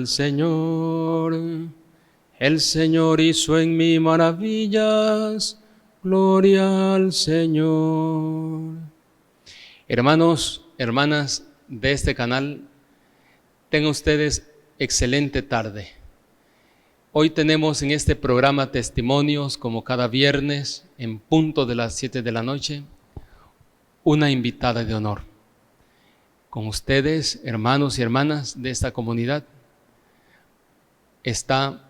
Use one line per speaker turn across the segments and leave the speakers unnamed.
al Señor. El Señor hizo en mí maravillas. Gloria al Señor. Hermanos, hermanas de este canal, tengan ustedes excelente tarde. Hoy tenemos en este programa testimonios, como cada viernes, en punto de las 7 de la noche, una invitada de honor. Con ustedes, hermanos y hermanas de esta comunidad, está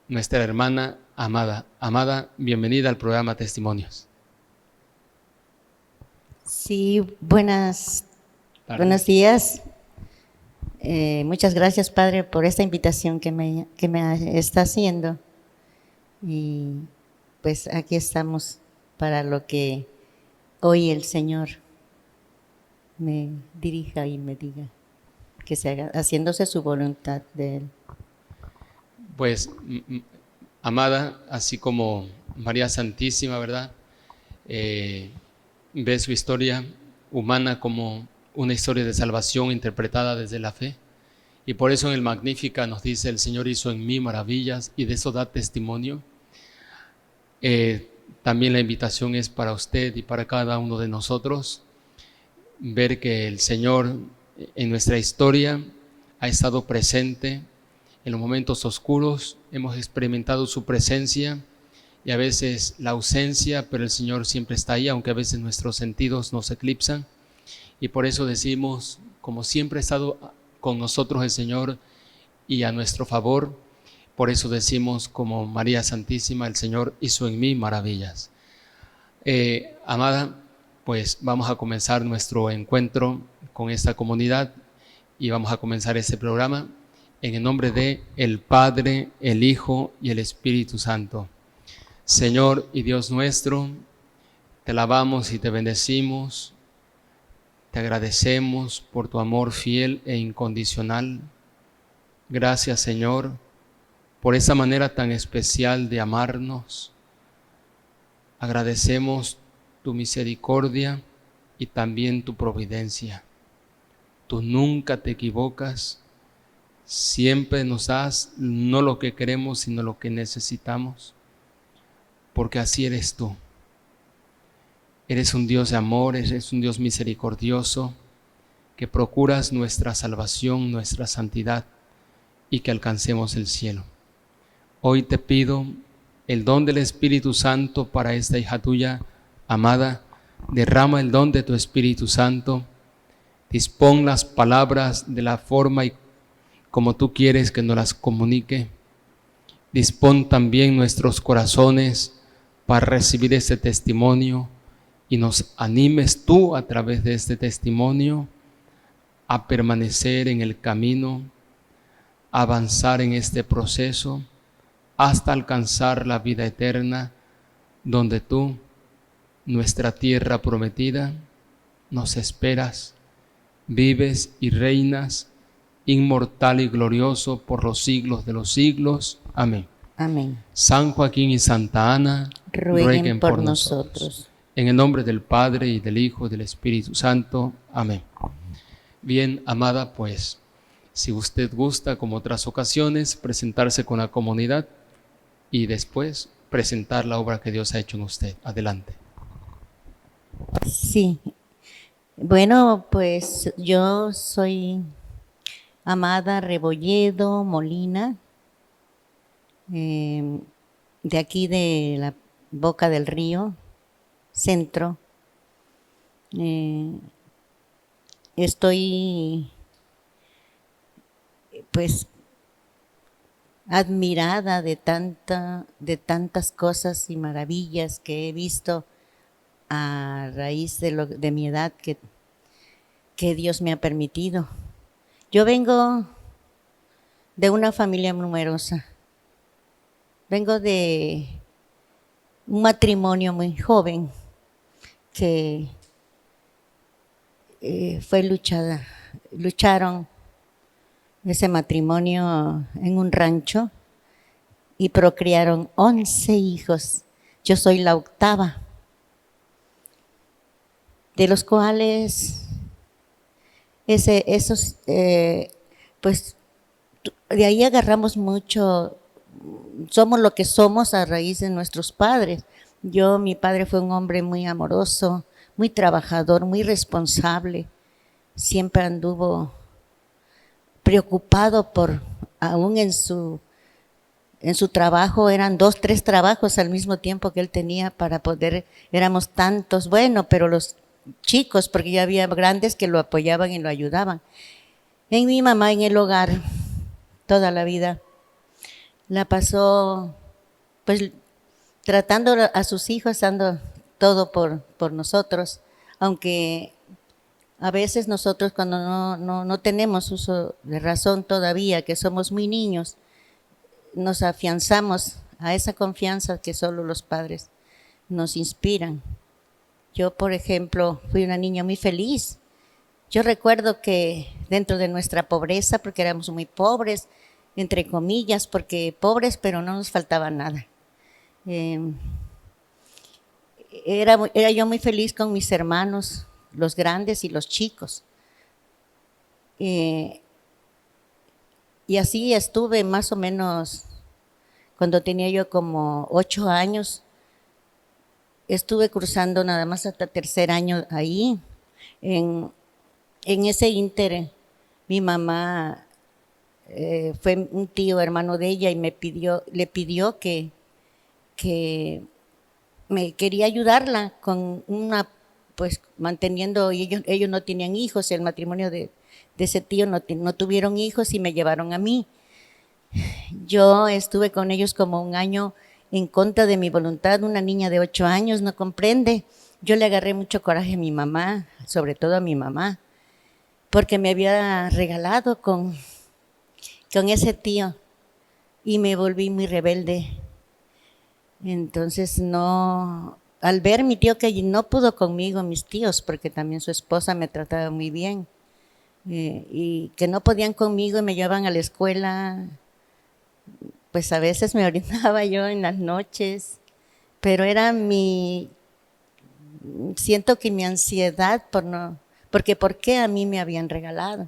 nuestra hermana Amada. Amada, bienvenida al programa Testimonios.
Sí, buenos días. Muchas gracias, Padre, por esta invitación que me está haciendo. Y pues aquí estamos para lo que hoy el Señor me dirija y me diga, que se haga, haciéndose su voluntad de Él.
Pues, Amada, así como María Santísima, ¿verdad? Ve su historia humana como una historia de salvación interpretada desde la fe. Y por eso en el Magnífica nos dice: el Señor hizo en mí maravillas, y de eso da testimonio. También la invitación es para usted y para cada uno de nosotros, ver que el Señor en nuestra historia ha estado presente en los momentos oscuros. Hemos experimentado su presencia y a veces la ausencia, pero el Señor siempre está ahí, aunque a veces nuestros sentidos nos eclipsan. Y por eso decimos, como siempre ha estado con nosotros el Señor y a nuestro favor, por eso decimos como María Santísima: el Señor hizo en mí maravillas. Amada, pues vamos a comenzar nuestro encuentro con esta comunidad y vamos a comenzar este programa en el nombre de el Padre, el Hijo y el Espíritu Santo. Señor y Dios nuestro, te alabamos y te bendecimos, te agradecemos por tu amor fiel e incondicional. Gracias, Señor, por esa manera tan especial de amarnos. Agradecemos tu misericordia y también tu providencia. Tú nunca te equivocas, siempre nos das no lo que queremos, sino lo que necesitamos, porque así eres tú. Eres un Dios de amor, eres un Dios misericordioso, que procuras nuestra salvación, nuestra santidad y que alcancemos el cielo. Hoy te pido el don del Espíritu Santo para esta hija tuya, Amada. Derrama el don de tu Espíritu Santo. Dispón las palabras de la forma y como tú quieres que nos las comunique. Dispón también nuestros corazones para recibir este testimonio y nos animes tú a través de este testimonio a permanecer en el camino, a avanzar en este proceso hasta alcanzar la vida eterna, donde tú, nuestra tierra prometida, nos esperas, vives y reinas, inmortal y glorioso por los siglos de los siglos. Amén.
Amén.
San Joaquín y Santa Ana,
rueguen por nosotros.
En el nombre del Padre, y del Hijo, y del Espíritu Santo. Amén. Bien, Amada, pues, si usted gusta, como otras ocasiones, presentarse con la comunidad y después presentar la obra que Dios ha hecho en usted. Adelante.
Sí. Bueno, pues yo soy Amada Rebolledo Molina, de aquí de la Boca del Río, centro. Estoy pues admirada de tantas cosas y maravillas que he visto a raíz de mi edad que Dios me ha permitido. Yo vengo de una familia numerosa. Vengo de un matrimonio muy joven que lucharon ese matrimonio en un rancho y procrearon 11 hijos. Yo soy la octava, de los cuales pues de ahí agarramos mucho, somos lo que somos a raíz de nuestros padres. Mi padre fue un hombre muy amoroso, muy trabajador, muy responsable, siempre anduvo preocupado aún en su trabajo, eran 2, 3 trabajos al mismo tiempo que él tenía para poder, éramos tantos, bueno, pero los chicos, porque ya había grandes que lo apoyaban y lo ayudaban. En mi mamá en el hogar, toda la vida, la pasó pues tratando a sus hijos, dando todo por nosotros, aunque a veces nosotros cuando no tenemos uso de razón todavía, que somos muy niños, nos afianzamos a esa confianza que solo los padres nos inspiran. Yo, por ejemplo, fui una niña muy feliz. Yo recuerdo que dentro de nuestra pobreza, porque éramos muy pobres, entre comillas, porque pobres, pero no nos faltaba nada. Era yo muy feliz con mis hermanos, los grandes y los chicos. Y así estuve más o menos, cuando tenía yo como 8 años, estuve cruzando nada más hasta tercer año ahí. En ese ínter, mi mamá fue un tío hermano de ella y le pidió que me quería ayudarla con pues manteniendo, ellos no tenían hijos, el matrimonio de ese tío no tuvieron hijos y me llevaron a mí. Yo estuve con ellos como un año en contra de mi voluntad, una niña de 8 años, no comprende. Yo le agarré mucho coraje a mi mamá, sobre todo a mi mamá, porque me había regalado con ese tío y me volví muy rebelde. Entonces al ver mi tío que no pudo conmigo, mis tíos, porque también su esposa me trataba muy bien, y que no podían conmigo y me llevaban a la escuela, pues a veces me orinaba yo en las noches, pero era siento que mi ansiedad porque ¿por qué a mí me habían regalado?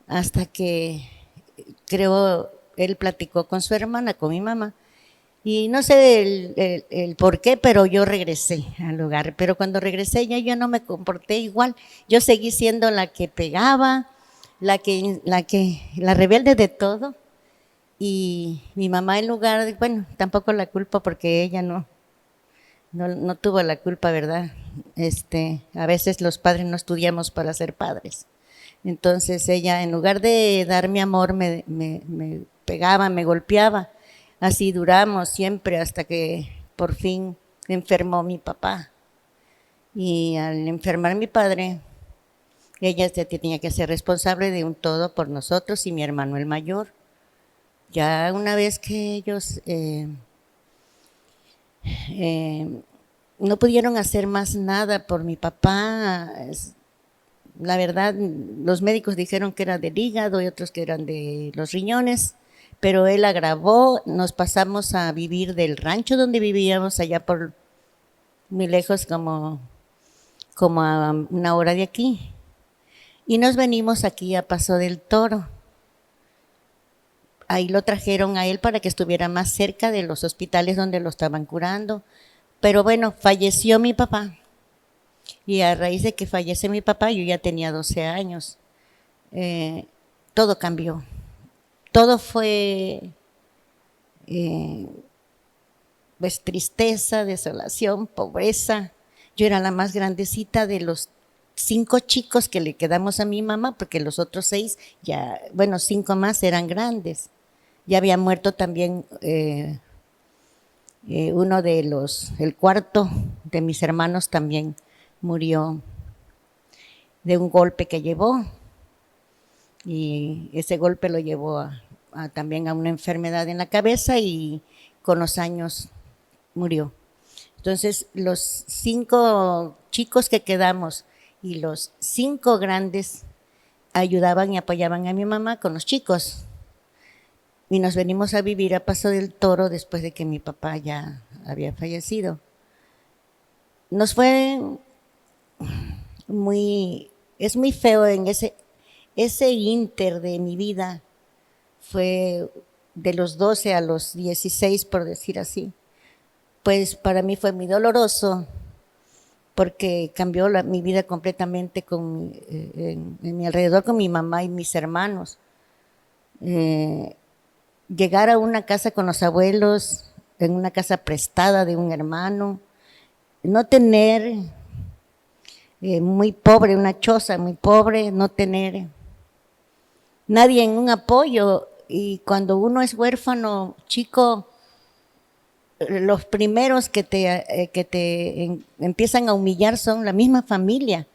Hasta que creo él platicó con su hermana, con mi mamá, y no sé el por qué, pero yo regresé al hogar. Pero cuando regresé yo no me comporté igual. Yo seguí siendo la que pegaba, la rebelde de todo. Y mi mamá en lugar de, bueno, tampoco la culpa porque ella no tuvo la culpa, ¿verdad? A veces los padres no estudiamos para ser padres. Entonces ella en lugar de darme amor me pegaba, me golpeaba. Así duramos siempre hasta que por fin enfermó mi papá. Y al enfermar mi padre, ella se tenía que ser responsable de un todo por nosotros y mi hermano el mayor. Ya una vez que ellos no pudieron hacer más nada por mi papá, la verdad, los médicos dijeron que era del hígado y otros que eran de los riñones, pero él agravó, nos pasamos a vivir del rancho donde vivíamos, allá por muy lejos, como a 1 hora de aquí, y nos venimos aquí a Paso del Toro. Ahí lo trajeron a él para que estuviera más cerca de los hospitales donde lo estaban curando, pero bueno, falleció mi papá, y a raíz de que fallece mi papá, yo ya tenía 12 años, todo cambió. Todo fue pues tristeza, desolación, pobreza. Yo era la más grandecita de los 5 chicos que le quedamos a mi mamá, porque los otros 6 ya, bueno, 5 más eran grandes. Ya había muerto también uno el cuarto de mis hermanos también murió de un golpe que llevó. Y ese golpe lo llevó también a una enfermedad en la cabeza y con los años murió. Entonces los 5 chicos que quedamos y los 5 grandes ayudaban y apoyaban a mi mamá con los chicos. Y nos venimos a vivir a Paso del Toro después de que mi papá ya había fallecido. Nos fue es muy feo en ese ínter de mi vida, fue de los 12 a los 16, por decir así. Pues para mí fue muy doloroso porque cambió mi vida completamente en mi alrededor con mi mamá y mis hermanos. Llegar a una casa con los abuelos, en una casa prestada de un hermano, no tener, muy pobre, una choza muy pobre, no tener nadie en un apoyo. Y cuando uno es huérfano, chico, los primeros que te empiezan a humillar son la misma familia,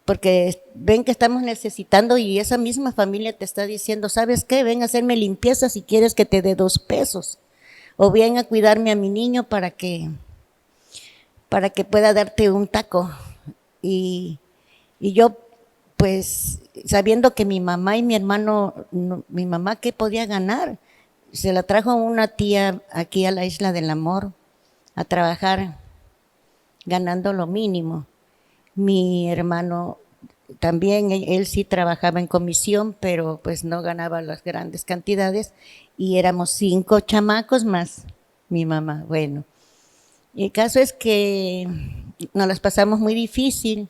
porque ven que estamos necesitando y esa misma familia te está diciendo, ¿sabes qué? Ven a hacerme limpieza si quieres que te dé 2 pesos, o ven a cuidarme a mi niño para que pueda darte un taco. Y yo, pues, sabiendo que mi mamá y mi hermano, mi mamá, ¿qué podía ganar? Se la trajo una tía aquí a la Isla del Amor a trabajar ganando lo mínimo. Mi hermano también, él sí trabajaba en comisión, pero pues no ganaba las grandes cantidades y éramos 5 chamacos más mi mamá. Bueno, y el caso es que nos las pasamos muy difícil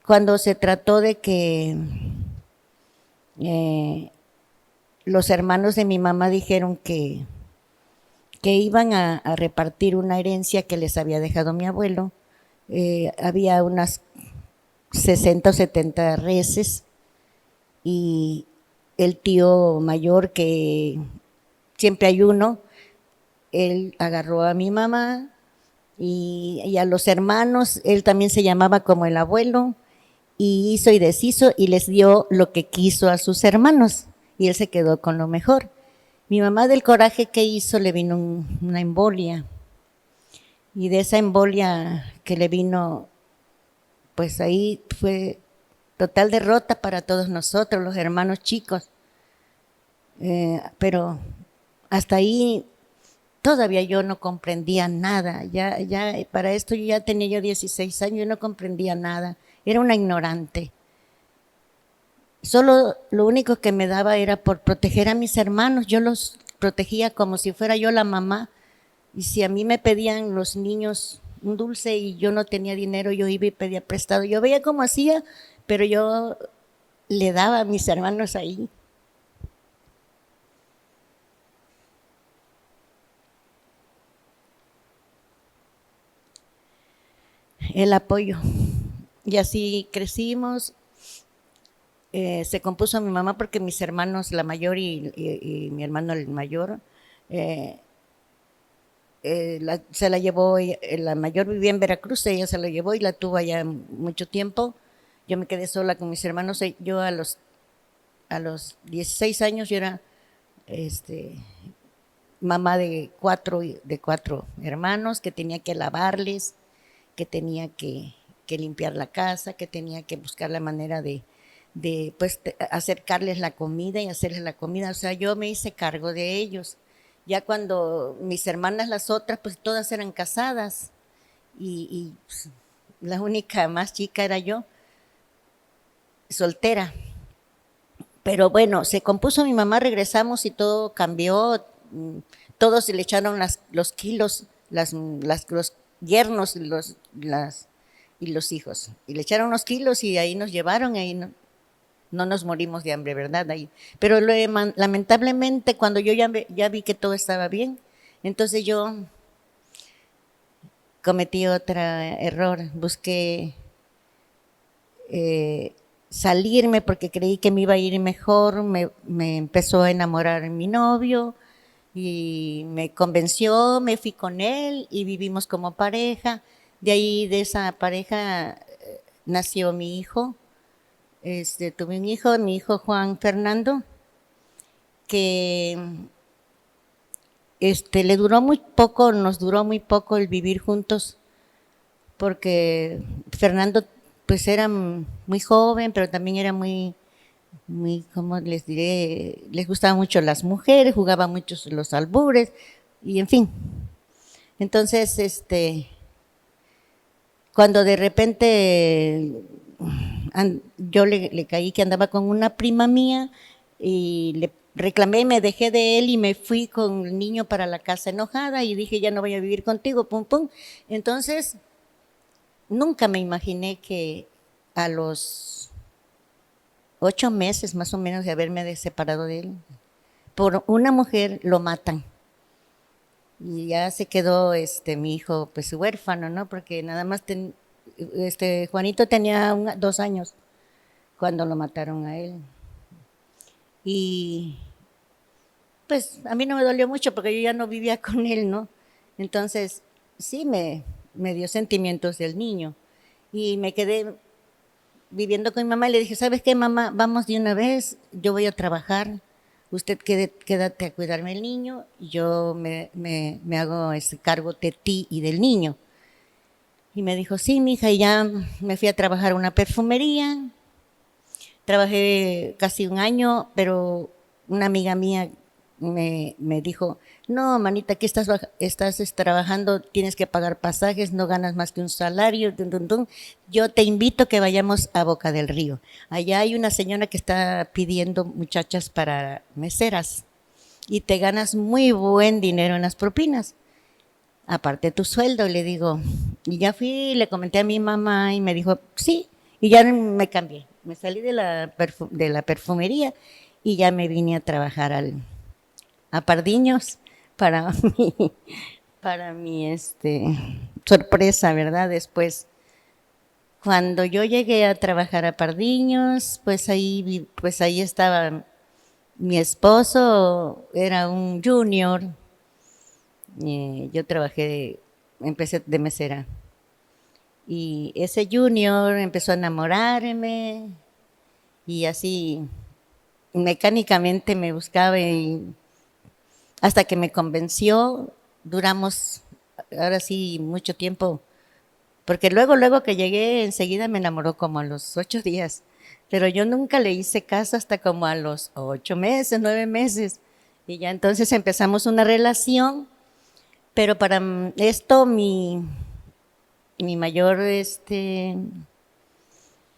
cuando se trató de que los hermanos de mi mamá dijeron que iban a repartir una herencia que les había dejado mi abuelo. Había unas 60 o 70 reses y el tío mayor, que siempre hay uno, él agarró a mi mamá y a los hermanos, él también se llamaba como el abuelo, y hizo y deshizo y les dio lo que quiso a sus hermanos y él se quedó con lo mejor. Mi mamá, del coraje que hizo, le vino una embolia, y de esa embolia que le vino, pues ahí fue total derrota para todos nosotros, los hermanos chicos. Pero hasta ahí todavía yo no comprendía nada. Ya para esto yo ya tenía yo 16 años, yo no comprendía nada. Era una ignorante. Solo lo único que me daba era por proteger a mis hermanos. Yo los protegía como si fuera yo la mamá. Y si a mí me pedían los niños un dulce y yo no tenía dinero, yo iba y pedía prestado. Yo veía cómo hacía, pero yo le daba a mis hermanos ahí. El apoyo. Y así crecimos. Se compuso mi mamá porque mis hermanos, la mayor y mi hermano el mayor, se la llevó, la mayor vivía en Veracruz, ella se la llevó y la tuvo allá mucho tiempo. Yo me quedé sola con mis hermanos. Yo a los 16 años yo era mamá de cuatro hermanos, que tenía que lavarles, que tenía que limpiar la casa, que tenía que buscar la manera de pues acercarles la comida y hacerles la comida. O sea, yo me hice cargo de ellos. Ya cuando mis hermanas, las otras, pues todas eran casadas y pues, la única más chica era yo, soltera. Pero bueno, se compuso mi mamá, regresamos y todo cambió. Todos se le echaron los kilos, los yernos y los hijos. Y le echaron unos kilos y ahí nos llevaron, ahí no nos morimos de hambre, ¿verdad? Ahí. Pero lamentablemente cuando yo ya vi que todo estaba bien, entonces yo cometí otro error. Busqué salirme porque creí que me iba a ir mejor. Me empezó a enamorar mi novio y me convenció, me fui con él y vivimos como pareja. De ahí, de esa pareja, nació mi hijo. Tuve un hijo, mi hijo Juan Fernando, que le duró muy poco, nos duró muy poco el vivir juntos, porque Fernando pues era muy joven, pero también era muy, ¿cómo les diré? Les gustaban mucho las mujeres, jugaba mucho los albures, y en fin. Entonces, cuando de repente yo le caí que andaba con una prima mía, y le reclamé, me dejé de él y me fui con el niño para la casa enojada y dije, ya no voy a vivir contigo, pum, pum. Entonces, nunca me imaginé que a los 8 meses más o menos de haberme separado de él, por una mujer lo matan. Y ya se quedó mi hijo pues huérfano, ¿no? Porque nada más Juanito tenía 2 años cuando lo mataron a él. Y pues a mí no me dolió mucho porque yo ya no vivía con él, ¿no? Entonces sí me dio sentimientos del niño. Y me quedé viviendo con mi mamá y le dije, ¿sabes qué, mamá? Vamos de una vez, yo voy a trabajar, usted quédate a cuidarme el niño, yo me hago ese cargo de ti y del niño. Y me dijo, sí, mija, y ya me fui a trabajar a una perfumería. Trabajé casi un año, pero una amiga mía me dijo, no, manita, aquí estás trabajando, tienes que pagar pasajes, no ganas más que un salario, tun, tun, tun. Yo te invito a que vayamos a Boca del Río. Allá hay una señora que está pidiendo muchachas para meseras y te ganas muy buen dinero en las propinas, aparte de tu sueldo. Le digo, y ya fui, le comenté a mi mamá y me dijo, sí, y ya me cambié. Me salí de la perfumería y ya me vine a trabajar a Pardiños para mi sorpresa, ¿verdad? Después, cuando yo llegué a trabajar a Pardiños, pues ahí estaba mi esposo, era un junior. Yo empecé de mesera. Y ese junior empezó a enamorarme y así mecánicamente me buscaba y hasta que me convenció. Duramos ahora sí mucho tiempo, porque luego que llegué enseguida me enamoró como a los 8 días, pero yo nunca le hice caso hasta como a los 8 meses, 9 meses, y ya entonces empezamos una relación. Pero para esto mi mayor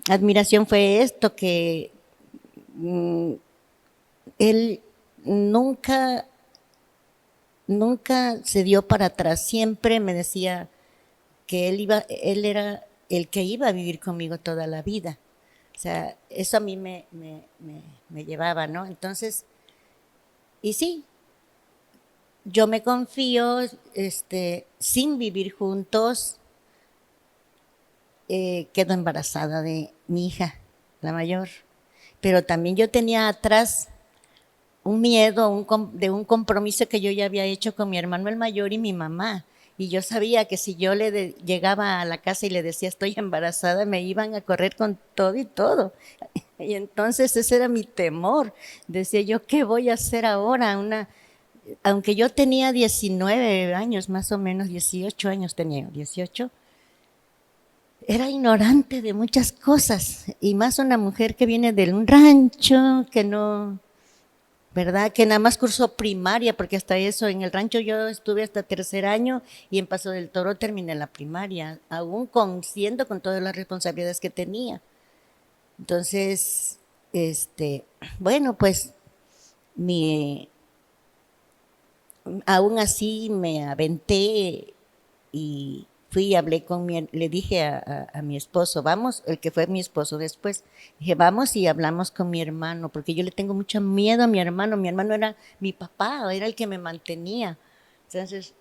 admiración fue esto, que él nunca se dio para atrás, siempre me decía que él era el que iba a vivir conmigo toda la vida. O sea, eso a mí me llevaba, ¿no? Entonces, y sí, yo me confío, sin vivir juntos, quedo embarazada de mi hija, la mayor. Pero también yo tenía atrás un miedo de un compromiso que yo ya había hecho con mi hermano el mayor y mi mamá. Y yo sabía que si yo llegaba a la casa y le decía estoy embarazada, me iban a correr con todo y todo. Y entonces ese era mi temor. Decía yo, ¿qué voy a hacer ahora? Aunque yo tenía 19 años, más o menos 18 años tenía, 18, era ignorante de muchas cosas, y más una mujer que viene de un rancho, que no, ¿verdad? Que nada más cursó primaria, porque hasta eso, en el rancho yo estuve hasta tercer año y en Paso del Toro terminé la primaria, aún siendo con todas las responsabilidades que tenía. Entonces, bueno, pues aún así me aventé y fui y hablé le dije a mi esposo, vamos, el que fue mi esposo después, dije, vamos y hablamos con mi hermano, porque yo le tengo mucho miedo a mi hermano era mi papá, era el que me mantenía, entonces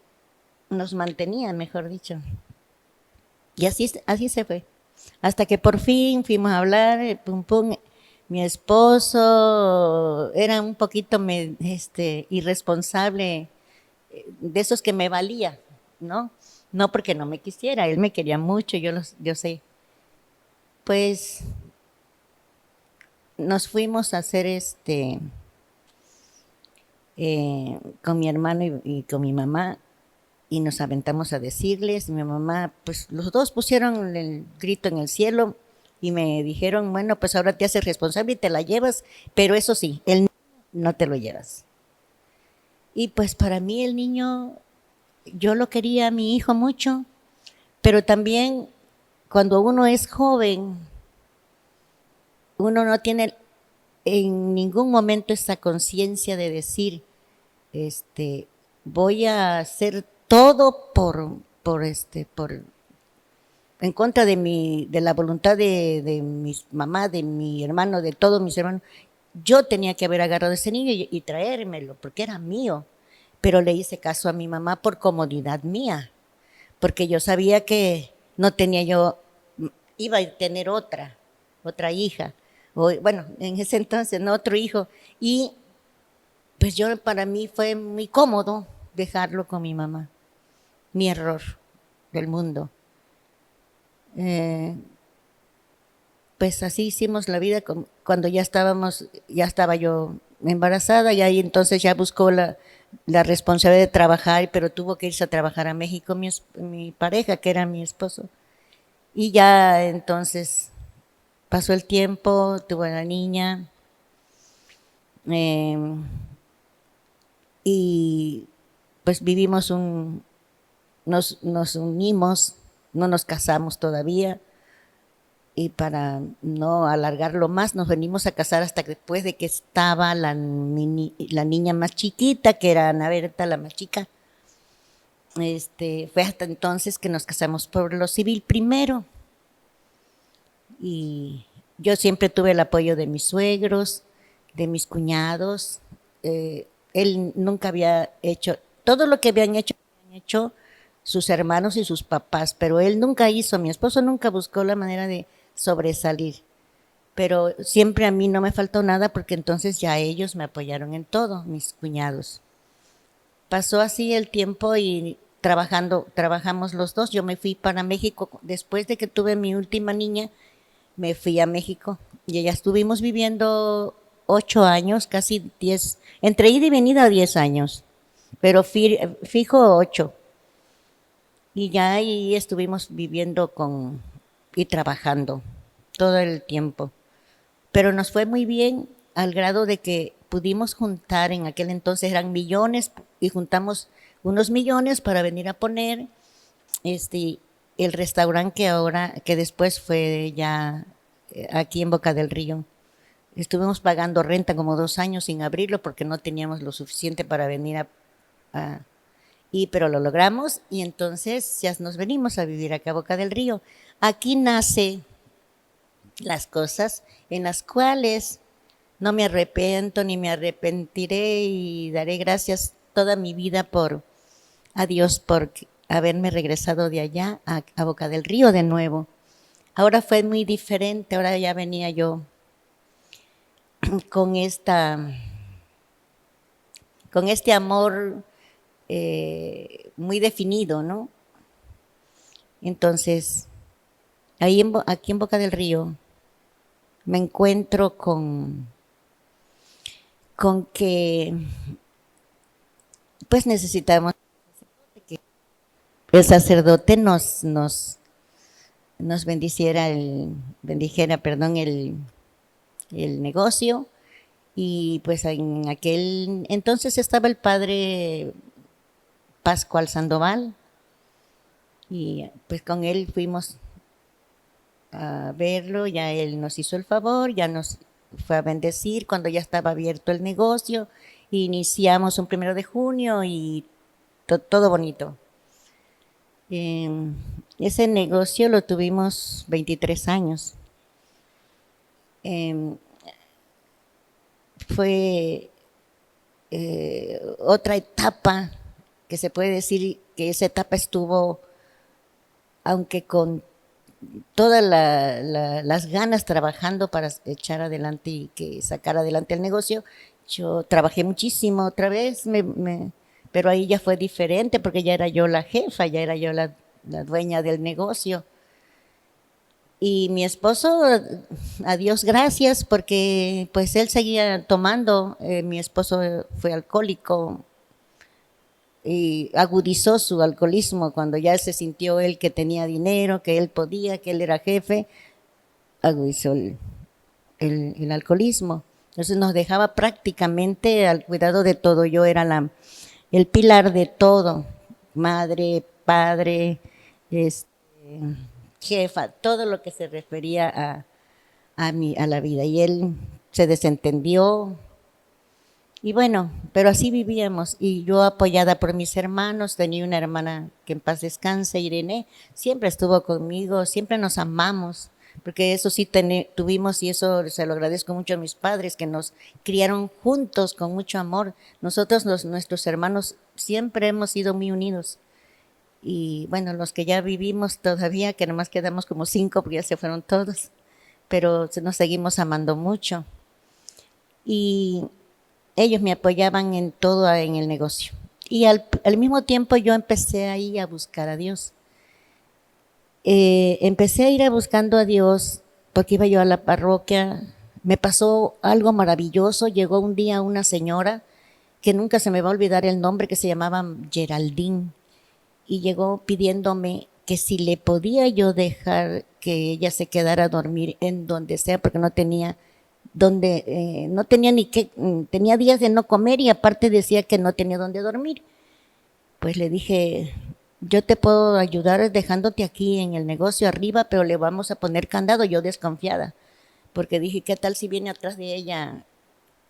nos mantenía, mejor dicho. Y así se fue, hasta que por fin fuimos a hablar, pum pum. Mi esposo era un poquito irresponsable, de esos que me valía, ¿no? No porque no me quisiera, él me quería mucho, yo sé. Pues nos fuimos a hacer con mi hermano y con mi mamá, y nos aventamos a decirles. Mi mamá, pues los dos pusieron el grito en el cielo y me dijeron, bueno, pues ahora te haces responsable y te la llevas, pero eso sí, él no te lo llevas. Y pues para mí el niño, yo lo quería a mi hijo mucho, pero también cuando uno es joven, uno no tiene en ningún momento esa conciencia de decir, voy a hacer todo en contra de la voluntad de mi mamá, de mi hermano, de todos mis hermanos. Yo tenía que haber agarrado ese niño y traérmelo, porque era mío. Pero le hice caso a mi mamá por comodidad mía, porque yo sabía que no tenía yo, iba a tener otra hija, o bueno, en ese entonces, no, otro hijo. Y pues para mí fue muy cómodo dejarlo con mi mamá. Mi error del mundo. Pues así hicimos la vida cuando ya estaba yo embarazada, y ahí entonces ya buscó la responsabilidad de trabajar, pero tuvo que irse a trabajar a México mi pareja, que era mi esposo. Y ya entonces pasó el tiempo, tuvo a la niña, y pues nos unimos, no nos casamos todavía, y para no alargarlo más, nos venimos a casar hasta después de que estaba la niña más chiquita, que era Ana Berta, la más chica. Fue hasta entonces que nos casamos por lo civil primero. Y yo siempre tuve el apoyo de mis suegros, de mis cuñados. Él nunca había hecho, todo lo que habían hecho sus hermanos y sus papás, pero él nunca hizo, mi esposo nunca buscó la manera de sobresalir. Pero siempre a mí no me faltó nada, porque entonces ya ellos me apoyaron en todo, mis cuñados. Pasó así el tiempo y trabajamos los dos. Yo me fui para México después de que tuve mi última niña. Me fui a México y ya estuvimos viviendo 8 años, casi 10, entre ida y venida 10 años, pero fijo 8. Y ya ahí estuvimos viviendo y trabajando todo el tiempo. Pero nos fue muy bien, al grado de que pudimos juntar, en aquel entonces eran millones, y juntamos unos millones para venir a poner el restaurante que después fue ya aquí en Boca del Río. Estuvimos pagando renta como 2 años sin abrirlo, porque no teníamos lo suficiente para venir pero lo logramos, y entonces ya nos venimos a vivir acá a Boca del Río. Aquí nace las cosas en las cuales no me arrepiento ni me arrepentiré, y daré gracias toda mi vida a Dios por haberme regresado de allá a Boca del Río de nuevo. Ahora fue muy diferente, ahora ya venía yo con este amor muy definido, ¿no? Entonces, aquí en Boca del Río me encuentro con que pues necesitamos que el sacerdote nos bendijera el negocio. Y pues en aquel entonces estaba el padre Pascual Sandoval, y pues con él fuimos a verlo. Ya él nos hizo el favor, ya nos fue a bendecir cuando ya estaba abierto el negocio. Iniciamos un 1 de junio y todo bonito. Ese negocio lo tuvimos 23 años. Fue otra etapa, que se puede decir que esa etapa estuvo, aunque con todas las ganas, trabajando para echar adelante y que sacar adelante el negocio. Yo trabajé muchísimo otra vez, pero ahí ya fue diferente, porque ya era yo la jefa, ya era yo la dueña del negocio. Y mi esposo, a Dios gracias, porque pues él seguía tomando. Mi esposo fue alcohólico y agudizó su alcoholismo cuando ya se sintió él que tenía dinero, que él podía, que él era jefe. Agudizó el alcoholismo. Entonces nos dejaba prácticamente al cuidado de todo. Yo era el pilar de todo: madre, padre, jefa, todo lo que se refería a la vida. Y él se desentendió. Y bueno, pero así vivíamos. Y yo apoyada por mis hermanos, tenía una hermana que en paz descanse, Irene, siempre estuvo conmigo, siempre nos amamos, porque eso sí tuvimos, y eso se lo agradezco mucho a mis padres, que nos criaron juntos con mucho amor. Nosotros, nuestros hermanos, siempre hemos sido muy unidos. Y bueno, los que ya vivimos todavía, que nomás quedamos como 5, porque ya se fueron todos, pero nos seguimos amando mucho. Y ellos me apoyaban en todo en el negocio. Y al mismo tiempo yo empecé ahí a buscar a Dios. Empecé a ir buscando a Dios porque iba yo a la parroquia. Me pasó algo maravilloso. Llegó un día una señora que nunca se me va a olvidar el nombre, que se llamaba Geraldine, y llegó pidiéndome que si le podía yo dejar que ella se quedara a dormir en donde sea, porque no tenía no tenía ni qué, tenía días de no comer, y aparte decía que no tenía dónde dormir. Pues le dije, yo te puedo ayudar dejándote aquí en el negocio arriba, pero le vamos a poner candado. Yo desconfiada, porque dije, ¿qué tal si viene atrás de ella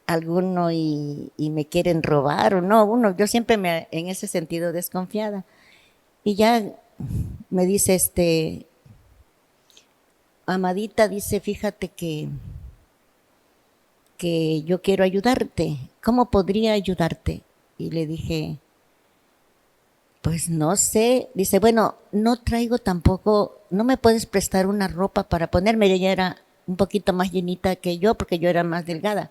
alguno y me quieren robar o no? Yo siempre en ese sentido desconfiada. Y ya me dice, Amadita, dice, fíjate que yo quiero ayudarte. ¿Cómo podría ayudarte? Y le dije, pues no sé. Dice, bueno, no traigo tampoco, no me puedes prestar una ropa para ponerme. Ella era un poquito más llenita que yo, porque yo era más delgada.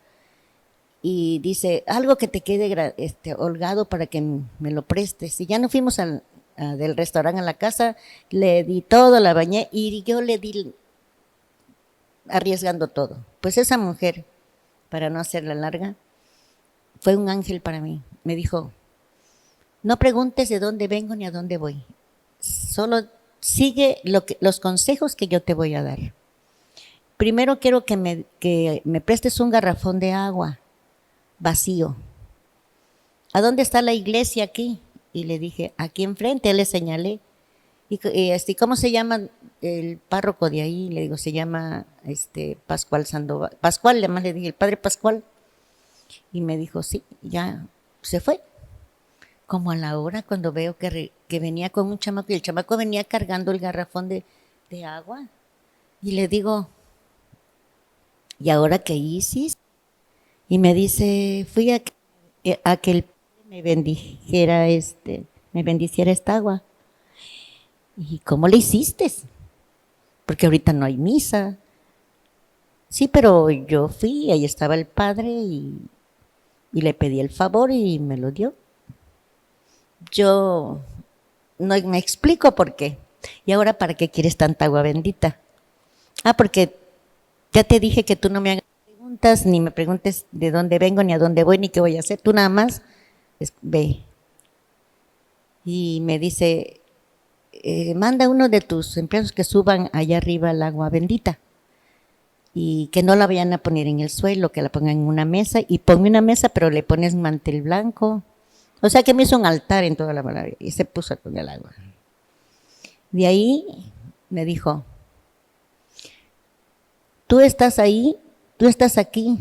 Y dice, algo que te quede holgado para que me lo prestes. Y ya nos fuimos del restaurante a la casa, le di todo, la bañé, y yo le di arriesgando todo. Pues esa mujer, para no hacerla larga, fue un ángel para mí. Me dijo, no preguntes de dónde vengo ni a dónde voy. Solo sigue los consejos que yo te voy a dar. Primero quiero que me prestes un garrafón de agua vacío. ¿A dónde está la iglesia aquí? Y le dije, aquí enfrente. Le señalé. Y ¿cómo se llama el párroco de ahí? Le digo, se llama Pascual Sandoval. Pascual, además le dije, el padre Pascual. Y me dijo, sí, ya se fue. Como a la hora, cuando veo que venía con un chamaco, y el chamaco venía cargando el garrafón de agua. Y le digo, ¿y ahora qué hiciste? Y me dice, fui a que el padre me bendijera me bendiciera esta agua. ¿Y cómo le hiciste? Porque ahorita no hay misa. Sí, pero yo fui, ahí estaba el padre y le pedí el favor y me lo dio. Yo no me explico por qué. ¿Y ahora para qué quieres tanta agua bendita? Porque ya te dije que tú no me hagas preguntas, ni me preguntes de dónde vengo, ni a dónde voy, ni qué voy a hacer. Tú nada más ve. Y me dice, manda a uno de tus empleados que suban allá arriba el agua bendita y que no la vayan a poner en el suelo, que la pongan en una mesa, y ponme una mesa, pero le pones mantel blanco. O sea que me hizo un altar en toda la maravilla y se puso con el agua. De ahí me dijo, tú estás ahí, tú estás aquí,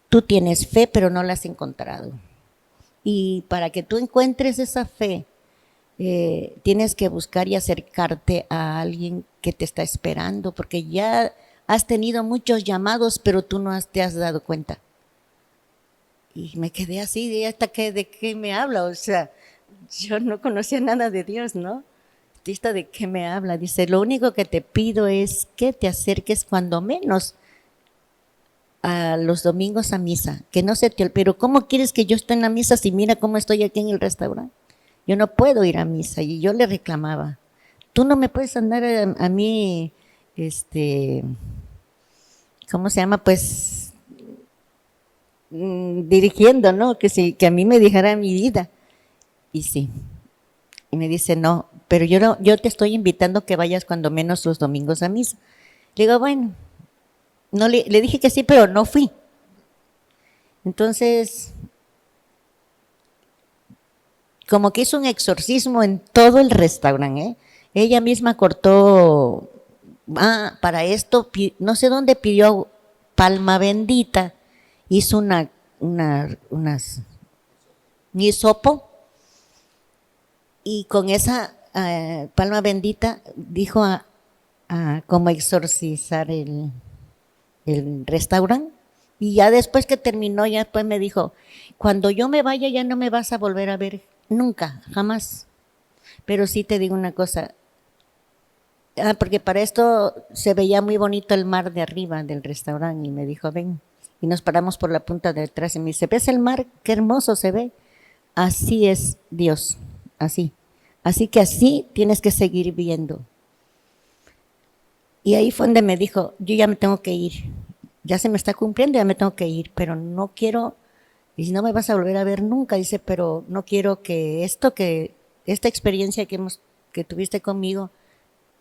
tú tienes fe, pero no la has encontrado. Y para que tú encuentres esa fe, tienes que buscar y acercarte a alguien que te está esperando, porque ya has tenido muchos llamados, pero tú no te has dado cuenta. Y me quedé así, ¿de qué me habla? O sea, yo no conocía nada de Dios, ¿no? ¿De qué me habla? Dice, lo único que te pido es que te acerques cuando menos a los domingos a misa, que no se te olvide. Pero ¿cómo quieres que yo esté en la misa si mira cómo estoy aquí en el restaurante? Yo no puedo ir a misa. Y yo le reclamaba, tú no me puedes andar a mí, ¿cómo se llama? Pues dirigiendo, ¿no? Que a mí me dijera mi vida. Y sí. Y me dice, no, pero yo te estoy invitando que vayas cuando menos los domingos a misa. Le digo, bueno, no le dije que sí, pero no fui. Entonces, como que hizo un exorcismo en todo el restaurante, ¿eh? Ella misma cortó para esto, no sé dónde pidió palma bendita, hizo unas un hisopo, y con esa palma bendita dijo a cómo exorcizar el restaurante. Y ya después que terminó, ya después me dijo, cuando yo me vaya ya no me vas a volver a ver nunca, jamás. Pero sí te digo una cosa, porque para esto se veía muy bonito el mar de arriba del restaurante, y me dijo, ven. Y nos paramos por la punta de atrás y me dice, ¿ves el mar? Qué hermoso se ve. Así es Dios, así. Así que así tienes que seguir viendo. Y ahí fue donde me dijo, yo ya me tengo que ir. Ya se me está cumpliendo, ya me tengo que ir, pero no quiero, y si no me vas a volver a ver nunca, dice, pero no quiero que esta experiencia que tuviste conmigo,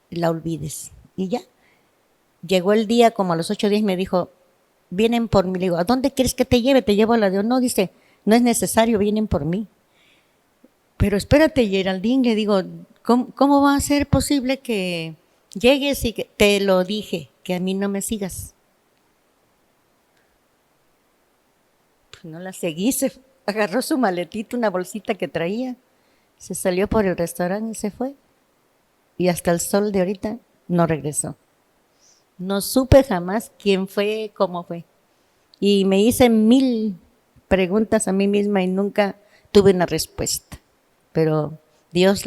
la olvides. Y ya, llegó el día como a los 8 días y me dijo, vienen por mí. Le digo, ¿a dónde quieres que te lleve? Te llevo a la de... No, dice, no es necesario, vienen por mí. Pero espérate, Geraldine, le digo, ¿cómo va a ser posible que llegues y que te lo dije, que a mí no me sigas? Pues no la seguí, se agarró su maletita, una bolsita que traía, se salió por el restaurante y se fue. Y hasta el sol de ahorita no regresó. No supe jamás quién fue, cómo fue. Y me hice 1000 preguntas a mí misma y nunca tuve una respuesta. Pero Dios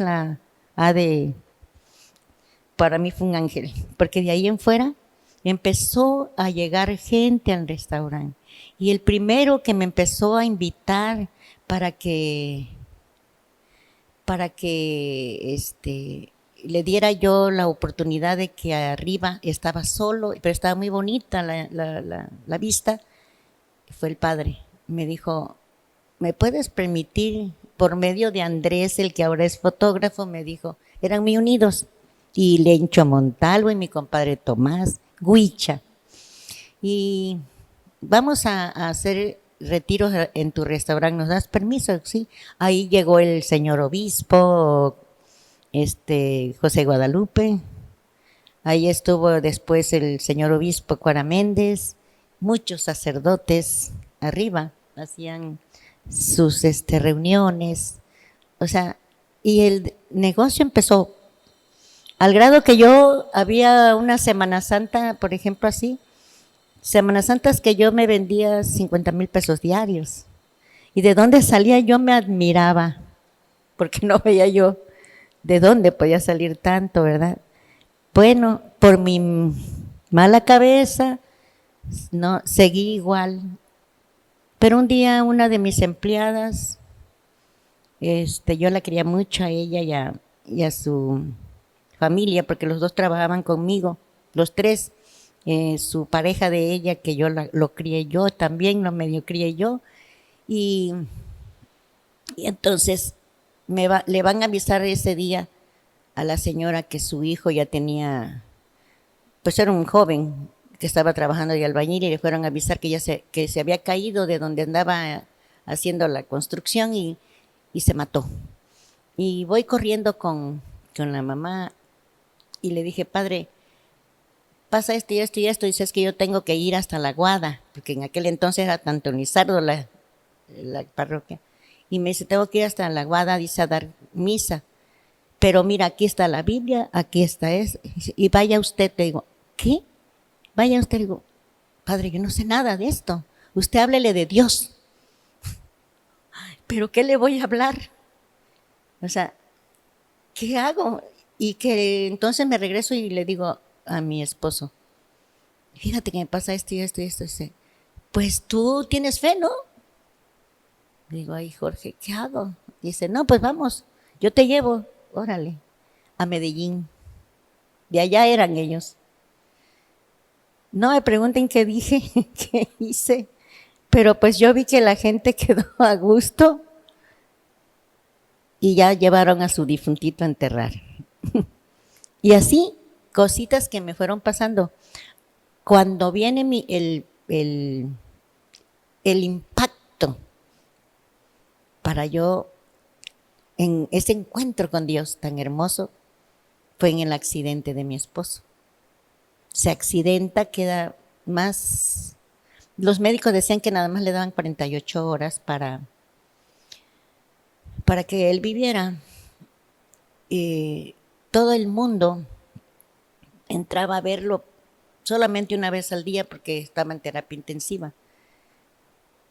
para mí fue un ángel, porque de ahí en fuera empezó a llegar gente al restaurante. Y el primero que me empezó a invitar para que le diera yo la oportunidad de que arriba estaba solo, pero estaba muy bonita la vista, fue el padre. Me dijo, ¿me puedes permitir, por medio de Andrés, el que ahora es fotógrafo? Me dijo, eran muy unidos, y Lencho Montalvo y mi compadre Tomás, Huicha, y vamos a hacer retiros en tu restaurante, ¿nos das permiso? Sí. Ahí llegó el señor obispo, José Guadalupe, ahí estuvo después el señor obispo Cuara Méndez, muchos sacerdotes arriba, hacían sus reuniones, o sea, y el negocio empezó, al grado que yo había una Semana Santa, por ejemplo, así, Semanas Santas que yo me vendía 50,000 pesos diarios. Y de dónde salía yo me admiraba, porque no veía yo de dónde podía salir tanto, ¿verdad? Bueno, por mi mala cabeza, no, seguí igual. Pero un día una de mis empleadas, yo la quería mucho a ella y a su familia, porque los dos trabajaban conmigo, los tres. Su pareja de ella, que yo lo crié yo, también lo medio crié yo, y entonces le van a avisar ese día a la señora que su hijo ya tenía, pues era un joven que estaba trabajando de albañil, y le fueron a avisar que se había caído de donde andaba haciendo la construcción y se mató. Y voy corriendo con la mamá y le dije, padre, pasa esto y esto y esto, dice, es que yo tengo que ir hasta la Guada, porque en aquel entonces era tanto Lizardo la parroquia, y me dice, tengo que ir hasta la Guada, dice, a dar misa, pero mira, aquí está la Biblia, aquí está eso, y vaya usted. Te digo, ¿qué? Vaya usted. Digo, padre, yo no sé nada de esto, usted háblele de Dios. ¿Pero qué le voy a hablar? O sea, ¿qué hago? Y que entonces me regreso y le digo a mi esposo, fíjate que me pasa esto y esto y esto. Dice, pues tú tienes fe, ¿no? Digo, ay, Jorge, ¿qué hago? Dice, no, pues vamos, yo te llevo, órale, a Medellín. De allá eran ellos. No me pregunten qué dije, qué hice, pero pues yo vi que la gente quedó a gusto y ya llevaron a su difuntito a enterrar. Y así, cositas que me fueron pasando. Cuando viene el impacto para yo, en ese encuentro con Dios tan hermoso, fue en el accidente de mi esposo. se accidenta, queda más. Los médicos decían que nada más le daban 48 horas para que él viviera. Y todo el mundo entraba a verlo solamente una vez al día porque estaba en terapia intensiva.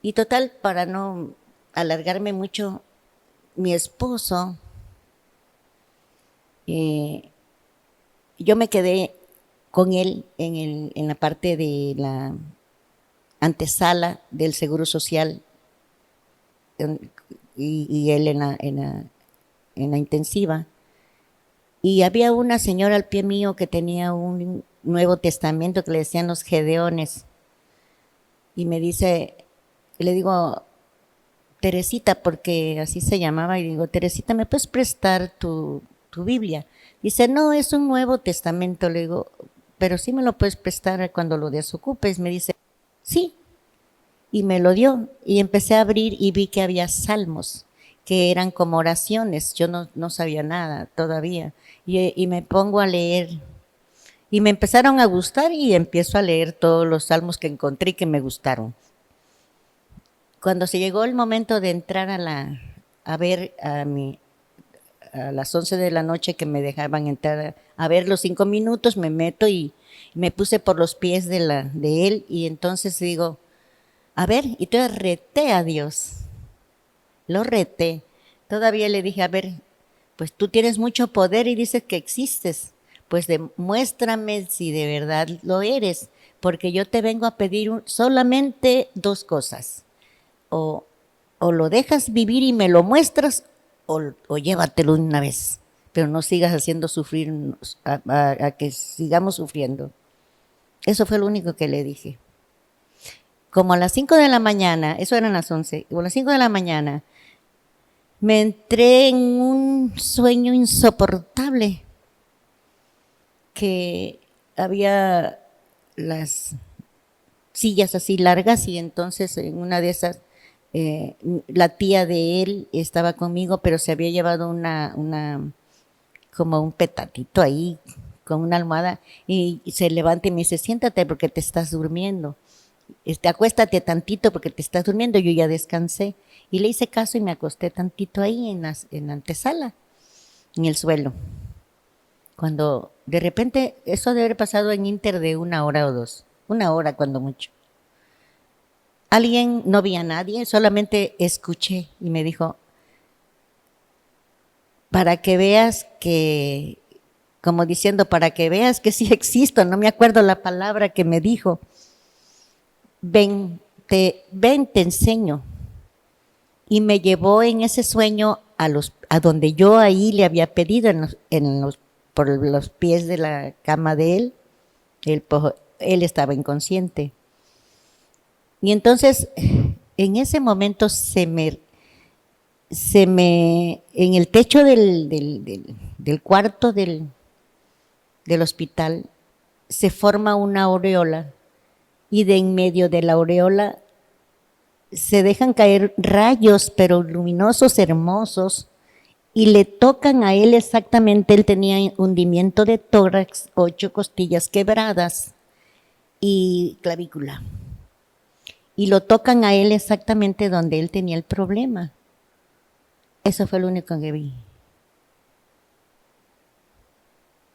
Y total, para no alargarme mucho, mi esposo, yo me quedé con él en la parte de la antesala del Seguro Social y él en la intensiva. Y había una señora al pie mío que tenía un Nuevo Testamento que le decían los Gedeones. Y me dice, le digo, Teresita, porque así se llamaba, y digo, Teresita, ¿me puedes prestar tu Biblia? Dice, no, es un Nuevo Testamento. Le digo, pero sí me lo puedes prestar cuando lo desocupes. Me dice, sí. Y me lo dio. Y empecé a abrir y vi que había salmos, que eran como oraciones. Yo no sabía nada todavía. Y me pongo a leer. Y me empezaron a gustar y empiezo a leer todos los salmos que encontré y que me gustaron. Cuando se llegó el momento de entrar a ver a las 11 de la noche que me dejaban entrar a ver los 5 minutos, me meto y me puse por los pies de él y entonces digo, a ver, y entonces reté a Dios, lo reté. Todavía le dije, a ver, pues tú tienes mucho poder y dices que existes, pues demuéstrame si de verdad lo eres, porque yo te vengo a pedir solamente 2 cosas. O lo dejas vivir y me lo muestras, o llévatelo una vez, pero no sigas haciendo sufrir a que sigamos sufriendo. Eso fue lo único que le dije. Como a las 5 de la mañana, eso eran las 11, como a las 5 de la mañana, me entré en un sueño insoportable, que había las sillas así largas y entonces en una de esas la tía de él estaba conmigo, pero se había llevado como un petatito ahí con una almohada y se levanta y me dice, siéntate porque te estás durmiendo. Acuéstate tantito porque te estás durmiendo. Yo ya descansé y le hice caso y me acosté tantito ahí en la antesala, en el suelo. Cuando de repente, eso debe haber pasado en inter de 1 hora o 2, 1 hora cuando mucho. Alguien, no vi a nadie, solamente escuché y me dijo, para que veas que, como diciendo, para que veas que sí existo, no me acuerdo la palabra que me dijo, ven, te enseño. Y me llevó en ese sueño a donde yo ahí le había pedido, por los pies de la cama de él. Él estaba inconsciente. Y entonces, en ese momento en el techo del cuarto del hospital, se forma una aureola y de en medio de la aureola se dejan caer rayos, pero luminosos, hermosos, y le tocan a él exactamente. Él tenía hundimiento de tórax, 8 costillas quebradas y clavícula. Y lo tocan a él exactamente donde él tenía el problema. Eso fue lo único que vi.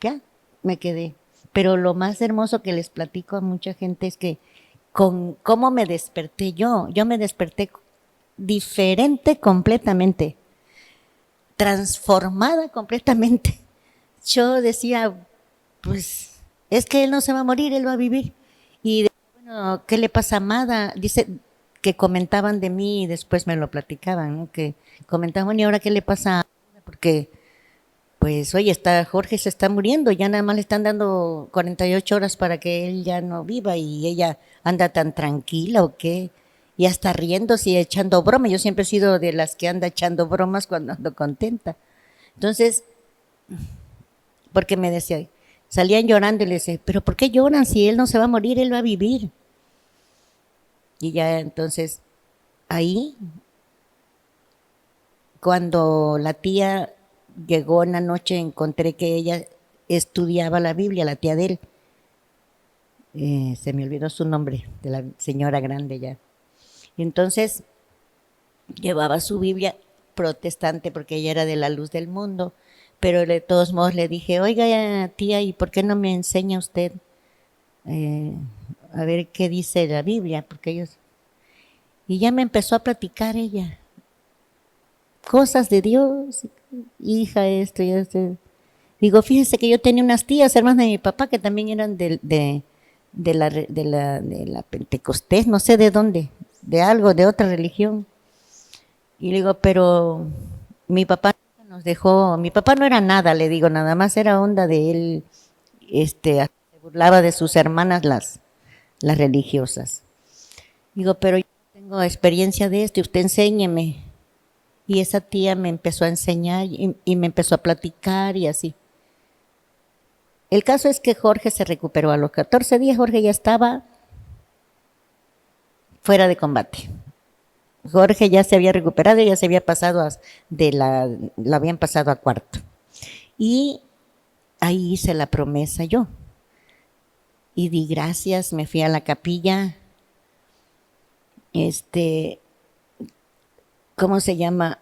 Ya, me quedé. Pero lo más hermoso que les platico a mucha gente es que con cómo me desperté yo me desperté diferente completamente, transformada completamente. Yo decía, pues, es que él no se va a morir, él va a vivir. Y bueno, ¿qué le pasa a Amada? Dice que comentaban de mí y después me lo platicaban, ¿no? Que comentaban, ¿y ahora qué le pasa a Amada? Porque, pues, oye, Jorge se está muriendo, ya nada más le están dando 48 horas para que él ya no viva y ella anda tan tranquila o qué. Y hasta riéndose y echando bromas. Yo siempre he sido de las que anda echando bromas cuando ando contenta. Entonces, porque me decía, salían llorando y le decía, pero ¿por qué lloran si él no se va a morir, él va a vivir? Y ya entonces, ahí, cuando la tía llegó en la noche, encontré que ella estudiaba la Biblia, la tía de él, se me olvidó su nombre, de la señora grande ya. Y entonces llevaba su Biblia protestante porque ella era de la luz del mundo, pero de todos modos le dije, oiga tía, ¿y por qué no me enseña usted a ver qué dice la Biblia? Porque ellos... Y ya me empezó a platicar ella, cosas de Dios, hija, esto y esto. Digo, fíjese que yo tenía unas tías, hermanas de mi papá, que también eran de la Pentecostés, no sé de dónde, de algo, de otra religión. Y le digo, pero mi papá nos dejó, mi papá no era nada, le digo, nada más era onda de él, se burlaba de sus hermanas las religiosas. Digo, pero yo tengo experiencia de esto y usted enséñeme. Y esa tía me empezó a enseñar y me empezó a platicar y así. El caso es que Jorge se recuperó. A los 14 días Jorge ya estaba fuera de combate. Jorge ya se había recuperado y ya se había pasado la habían pasado a cuarto. Y ahí hice la promesa yo. Y di gracias, me fui a la capilla. ¿Cómo se llama?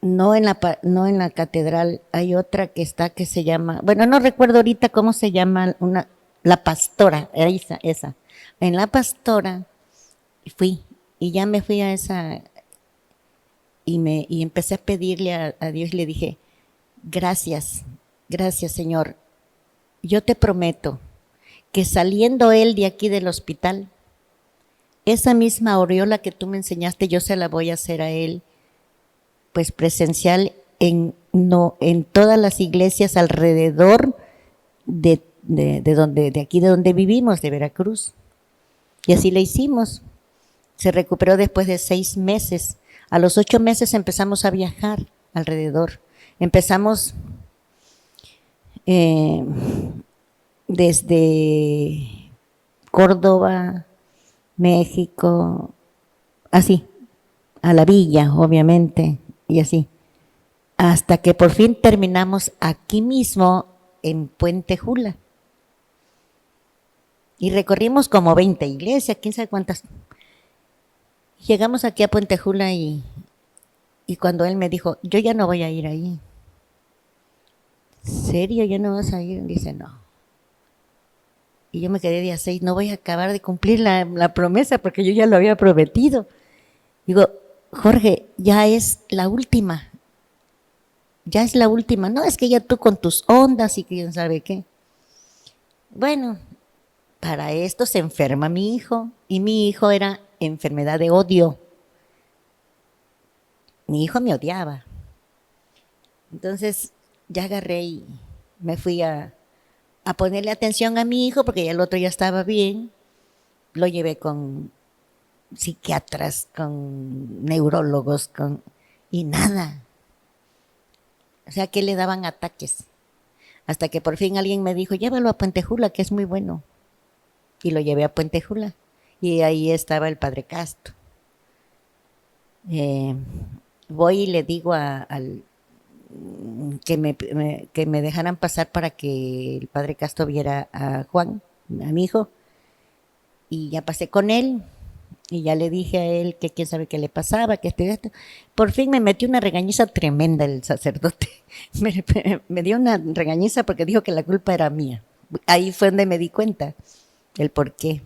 No en la catedral, hay otra que se llama, bueno, no recuerdo ahorita cómo se llama, la Pastora, esa. En la Pastora fui, y ya me fui a esa, y empecé a pedirle a Dios, y le dije, gracias Señor, yo te prometo que saliendo él de aquí del hospital, esa misma aureola que tú me enseñaste, yo se la voy a hacer a él, pues presencial en todas las iglesias alrededor de aquí de donde vivimos, de Veracruz. Y así le hicimos. Se recuperó después de 6 meses. A los 8 meses empezamos a viajar alrededor. Empezamos desde Córdoba, México, así, a la villa, obviamente, y así, hasta que por fin terminamos aquí mismo en Puente Jula. Y recorrimos como 20 iglesias, quién sabe cuántas. Llegamos aquí a Puente Jula y cuando él me dijo, yo ya no voy a ir ahí. ¿Serio? ¿Ya no vas a ir? Dice, no. Y yo me quedé día 6, no voy a acabar de cumplir la promesa porque yo ya lo había prometido. Digo, Jorge, ya es la última. Ya es la última. No, es que ya tú con tus ondas y quién sabe qué. Bueno, para esto se enferma mi hijo. Y mi hijo era enfermedad de odio. Mi hijo me odiaba. Entonces ya agarré y me fui a ponerle atención a mi hijo porque ya el otro ya estaba bien. Lo llevé con psiquiatras, con neurólogos, y nada. O sea que le daban ataques. Hasta que por fin alguien me dijo, llévalo a Puente Jula, que es muy bueno. Y lo llevé a Puente Jula. Y ahí estaba el padre Castro. Voy y le digo que me dejaran pasar para que el padre Castro viera a Juan, a mi hijo. Y ya pasé con él. Y ya le dije a él que quién sabe qué le pasaba, que esto y esto. Por fin me metió una regañiza tremenda el sacerdote. Me dio una regañiza porque dijo que la culpa era mía. Ahí fue donde me di cuenta el por qué.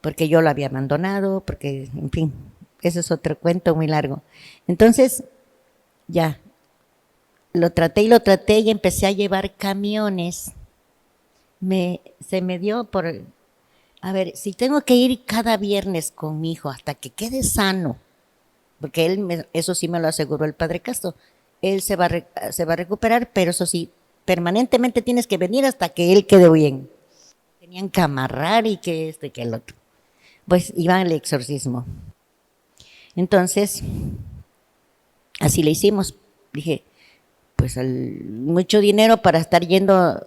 Porque yo lo había abandonado, porque, en fin, eso es otro cuento muy largo. Entonces, ya, lo traté y empecé a llevar camiones. Se me dio por... A ver, si tengo que ir cada viernes con mi hijo hasta que quede sano, porque eso sí me lo aseguró el padre Castro, él se va a recuperar, pero eso sí, permanentemente tienes que venir hasta que él quede bien. Tenían que amarrar y que esto y que el otro. Pues iban al exorcismo. Entonces, así le hicimos. Dije, pues mucho dinero para estar yendo.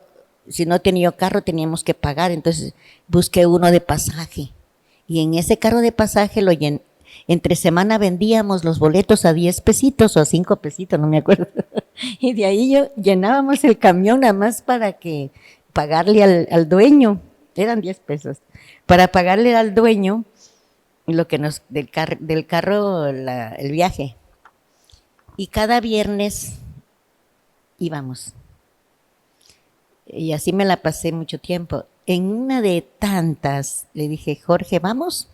Si no tenía carro teníamos que pagar, entonces busqué uno de pasaje y en ese carro de pasaje entre semana vendíamos los boletos a 10 pesitos o a 5 pesitos, no me acuerdo, y de ahí llenábamos el camión nada más para que pagarle al dueño. eran 10 pesos, para pagarle al dueño lo que del carro el viaje. Y cada viernes íbamos. Y así me la pasé mucho tiempo. En una de tantas le dije, Jorge, ¿vamos?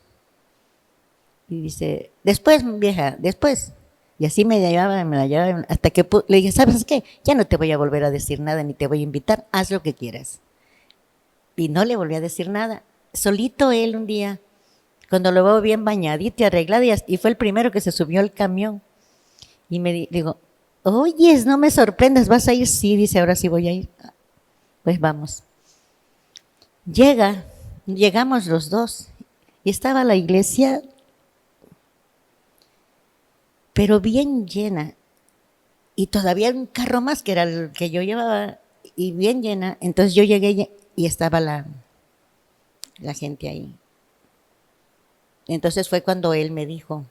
Y dice, después, vieja, después. Y así me la llevaba, hasta que le dije, ¿sabes qué? Ya no te voy a volver a decir nada, ni te voy a invitar, haz lo que quieras. Y no le volví a decir nada. Solito él un día, cuando lo veo bien bañadito y arreglado, y fue el primero que se subió al camión. Y me digo, oyes, no me sorprendas, ¿vas a ir? Sí, dice, ahora sí voy a ir. Pues vamos. Llegamos los dos, y estaba la iglesia, pero bien llena. Y todavía un carro más, que era el que yo llevaba, y bien llena. Entonces yo llegué y estaba la gente ahí. Entonces fue cuando él me dijo,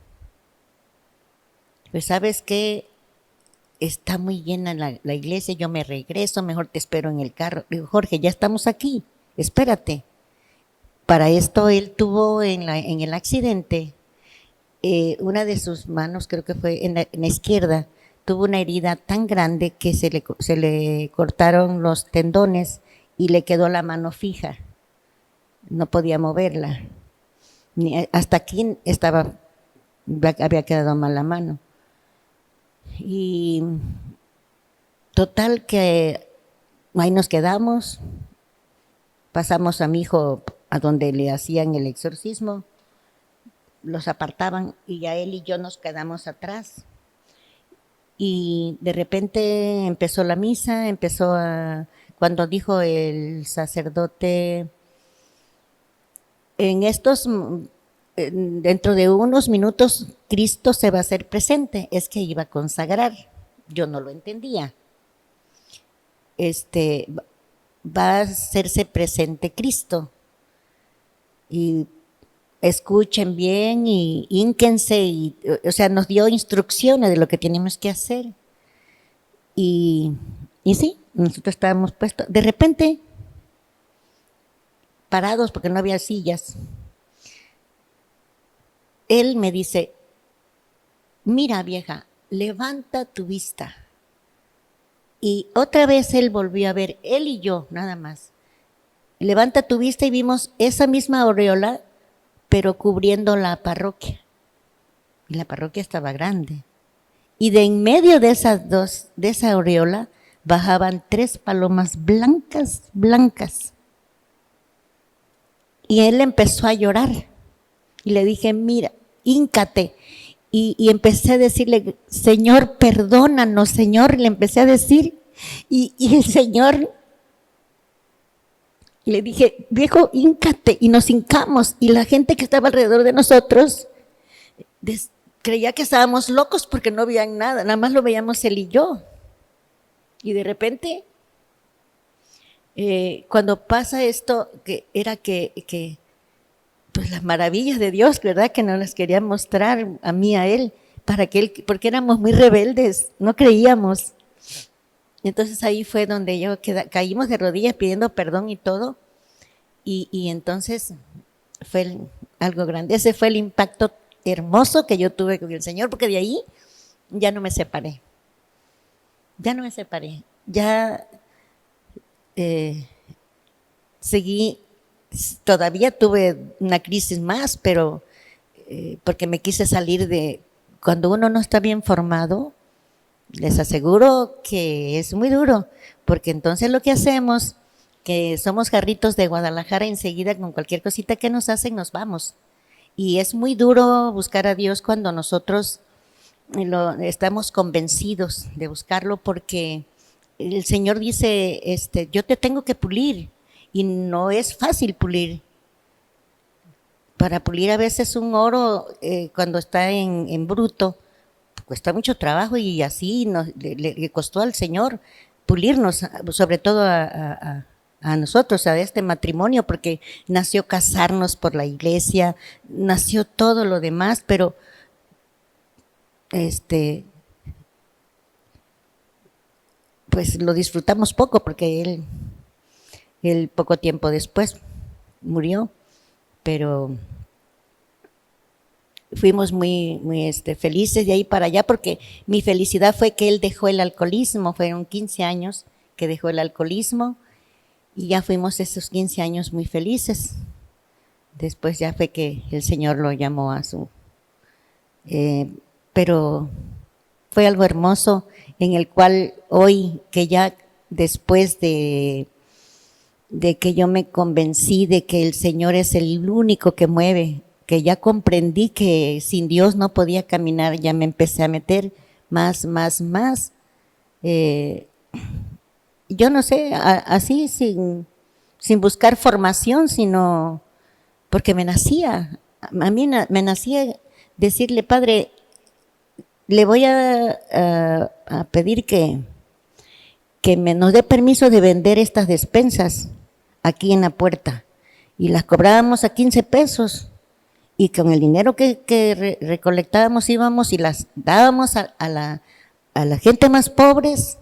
pues ¿sabes qué? Está muy llena la iglesia, yo me regreso, mejor te espero en el carro. Digo, Jorge, ya estamos aquí, espérate. Para esto él tuvo en el accidente, una de sus manos, creo que fue en la izquierda, tuvo una herida tan grande que se le cortaron los tendones y le quedó la mano fija. No podía moverla. Hasta aquí había quedado mal la mano. Y total que ahí nos quedamos, pasamos a mi hijo a donde le hacían el exorcismo, los apartaban y ya él y yo nos quedamos atrás. Y de repente empezó la misa, cuando dijo el sacerdote, dentro de unos minutos Cristo se va a hacer presente, es que iba a consagrar. Yo no lo entendía. Va a hacerse presente Cristo. Y escuchen bien y hínquense, o sea, nos dio instrucciones de lo que teníamos que hacer. Y sí, nosotros estábamos puestos. De repente, parados porque no había sillas, él me dice, mira vieja, levanta tu vista. Y otra vez él volvió a ver, él y yo, nada más. Levanta tu vista y vimos esa misma aureola, pero cubriendo la parroquia. Y la parroquia estaba grande. Y de en medio de esa aureola, bajaban 3 palomas blancas, blancas. Y él empezó a llorar. Y le dije, mira, híncate. Y empecé a decirle, Señor, perdónanos, Señor. Le empecé a decir. Y el Señor, le dije, viejo, híncate. Y nos hincamos. Y la gente que estaba alrededor de nosotros creía que estábamos locos porque no veían nada. Más lo veíamos él y yo. Y de repente, cuando pasa esto, que era que pues las maravillas de Dios, ¿verdad? Que nos las quería mostrar a mí, a él, porque éramos muy rebeldes, no creíamos. Entonces ahí fue donde caímos de rodillas pidiendo perdón y todo. Y entonces fue algo grande. Ese fue el impacto hermoso que yo tuve con el Señor, porque de ahí ya no me separé. Ya seguí. Todavía tuve una crisis más, pero porque me quise salir cuando uno no está bien formado, les aseguro que es muy duro, porque entonces lo que hacemos, que somos jarritos de Guadalajara, enseguida con cualquier cosita que nos hacen nos vamos. Y es muy duro buscar a Dios cuando nosotros estamos convencidos de buscarlo, porque el Señor dice, yo te tengo que pulir. Y no es fácil pulir. Para pulir a veces un oro, cuando está en bruto, cuesta mucho trabajo, y así le costó al Señor pulirnos, sobre todo a nosotros, a este matrimonio, porque nació casarnos por la iglesia, nació todo lo demás, pero pues lo disfrutamos poco, porque él poco tiempo después murió, pero fuimos muy felices de ahí para allá, porque mi felicidad fue que él dejó el alcoholismo. Fueron 15 años que dejó el alcoholismo y ya fuimos esos 15 años muy felices. Después ya fue que el Señor lo llamó a su... pero fue algo hermoso en el cual hoy, que ya después de que yo me convencí de que el Señor es el único que mueve, que ya comprendí que sin Dios no podía caminar, ya me empecé a meter más. Yo no sé, así sin buscar formación, sino porque me nacía. A mí me nacía decirle: Padre, le voy a pedir que nos dé permiso de vender estas despensas aquí en la puerta. Y las cobrábamos a 15 pesos. Y con el dinero que recolectábamos íbamos y las dábamos a la gente más pobres,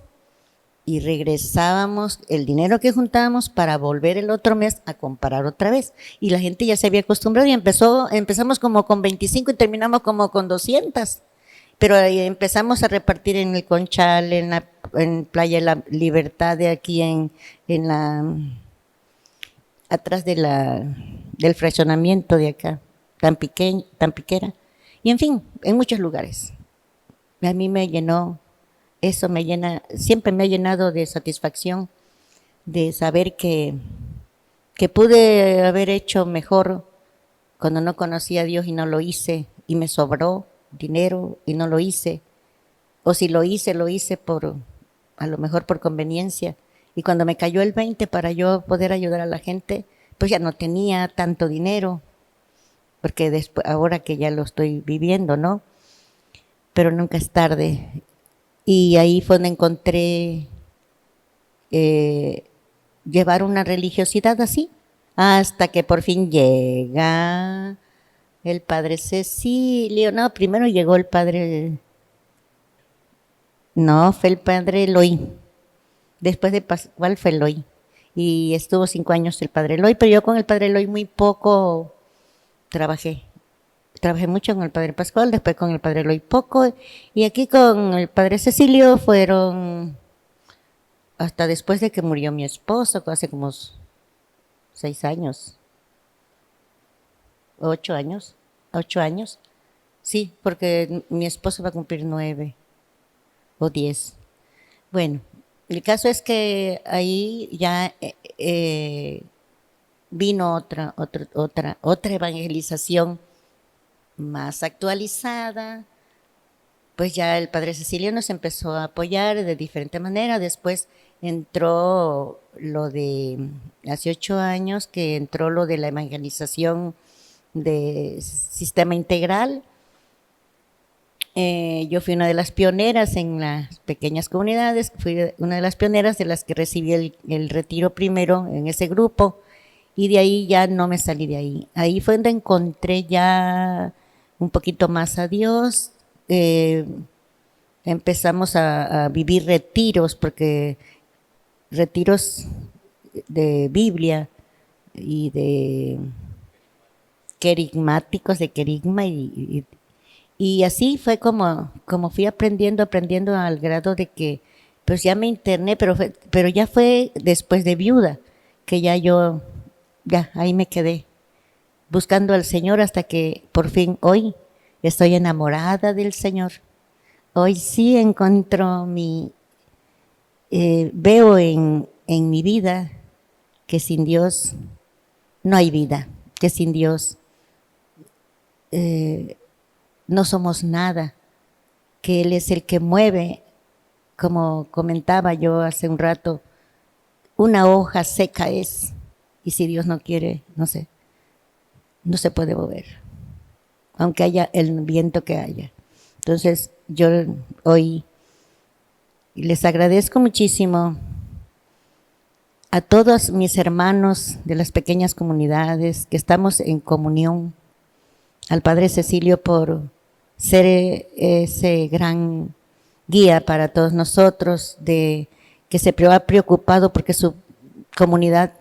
y regresábamos el dinero que juntábamos para volver el otro mes a comprar otra vez. Y la gente ya se había acostumbrado y empezamos como con 25 y terminamos como con 200. Pero ahí empezamos a repartir en el Conchal, en Playa La Libertad, de aquí atrás del fraccionamiento de acá, tan piquera, y en fin, en muchos lugares. A mí me llenó, eso me llena, siempre me ha llenado de satisfacción, de saber que pude haber hecho mejor cuando no conocía a Dios y no lo hice, y me sobró dinero y no lo hice, o si lo hice a lo mejor por conveniencia, y cuando me cayó el 20 para yo poder ayudar a la gente, pues ya no tenía tanto dinero, porque después, ahora que ya lo estoy viviendo, ¿no? Pero nunca es tarde. Y ahí fue donde encontré llevar una religiosidad así, hasta que por fin llega el padre Cecilio. No, primero llegó el padre... No, fue el padre Eloy. Después de Pascual fue Eloy. Y estuvo 5 años el padre Eloy, pero yo con el padre Eloy muy poco trabajé. Trabajé mucho con el padre Pascual, después con el padre Eloy poco, y aquí con el padre Cecilio fueron hasta después de que murió mi esposo, hace como 6 años, 8 años, sí, porque mi esposo va a cumplir 9 o 10. Bueno, el caso es que ahí ya vino otra evangelización más actualizada. Pues ya el padre Cecilio nos empezó a apoyar de diferente manera. Después entró lo de, hace 8 años, que entró lo de la evangelización de sistema integral. Yo fui una de las pioneras en las pequeñas comunidades, fui una de las pioneras de las que recibí el retiro primero en ese grupo, y de ahí ya no me salí de ahí. Ahí fue donde encontré ya un poquito más a Dios. Empezamos a vivir retiros, porque retiros de Biblia y de querigmáticos, de querigma, y así fue como fui aprendiendo al grado de que pues ya me interné, pero ya fue después de viuda, que ya ahí me quedé buscando al Señor, hasta que por fin hoy estoy enamorada del Señor. Hoy sí encuentro veo en mi vida que sin Dios no hay vida, que sin Dios no somos nada, que Él es el que mueve, como comentaba yo hace un rato, una hoja seca es, y si Dios no quiere, no se puede mover, aunque haya el viento que haya. Entonces yo hoy les agradezco muchísimo a todos mis hermanos de las pequeñas comunidades que estamos en comunión, al padre Cecilio por ser ese gran guía para todos nosotros, de que se ha preocupado porque su comunidad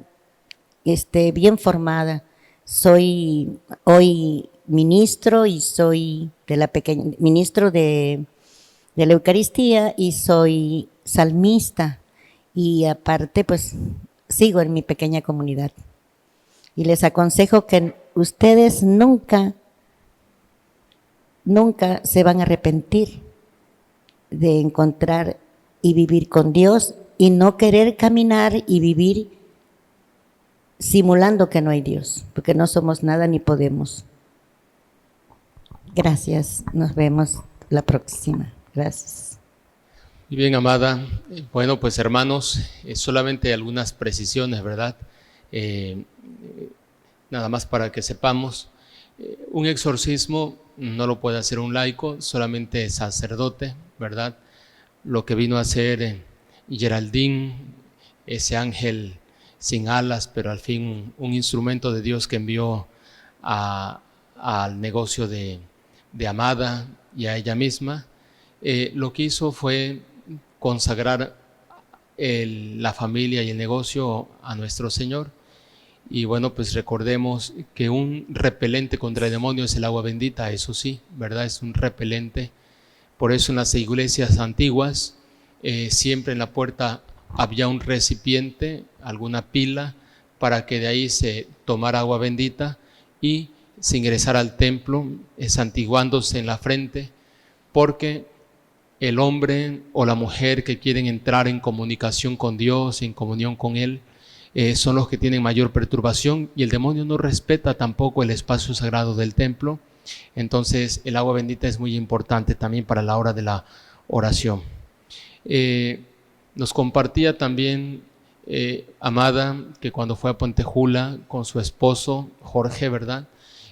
bien formada. Soy hoy ministro y soy ministro de la Eucaristía y soy salmista. Y aparte, pues, sigo en mi pequeña comunidad. Y les aconsejo que ustedes nunca se van a arrepentir de encontrar y vivir con Dios y no querer caminar y vivir simulando que no hay Dios, porque no somos nada ni podemos. Gracias, nos vemos la próxima. Gracias.
Muy bien, amada. Bueno, pues hermanos, solamente algunas precisiones, ¿verdad? Nada más para que sepamos. Un exorcismo no lo puede hacer un laico, solamente sacerdote, ¿verdad? Lo que vino a hacer Geraldine, ese ángel sin alas, pero al fin un instrumento de Dios que envió al negocio de Amada y a ella misma, lo que hizo fue consagrar la familia y el negocio a nuestro Señor. Y bueno, pues recordemos que un repelente contra el demonio es el agua bendita, eso sí, ¿verdad? Es un repelente. Por eso en las iglesias antiguas siempre en la puerta había un recipiente, alguna pila, para que de ahí se tomara agua bendita y se ingresara al templo, santiguándose en la frente, porque el hombre o la mujer que quieren entrar en comunicación con Dios, en comunión con Él, son los que tienen mayor perturbación, y el demonio no respeta tampoco el espacio sagrado del templo. Entonces el agua bendita es muy importante también para la hora de la oración. Nos compartía también Amada que cuando fue a Pontejula con su esposo Jorge, ¿verdad?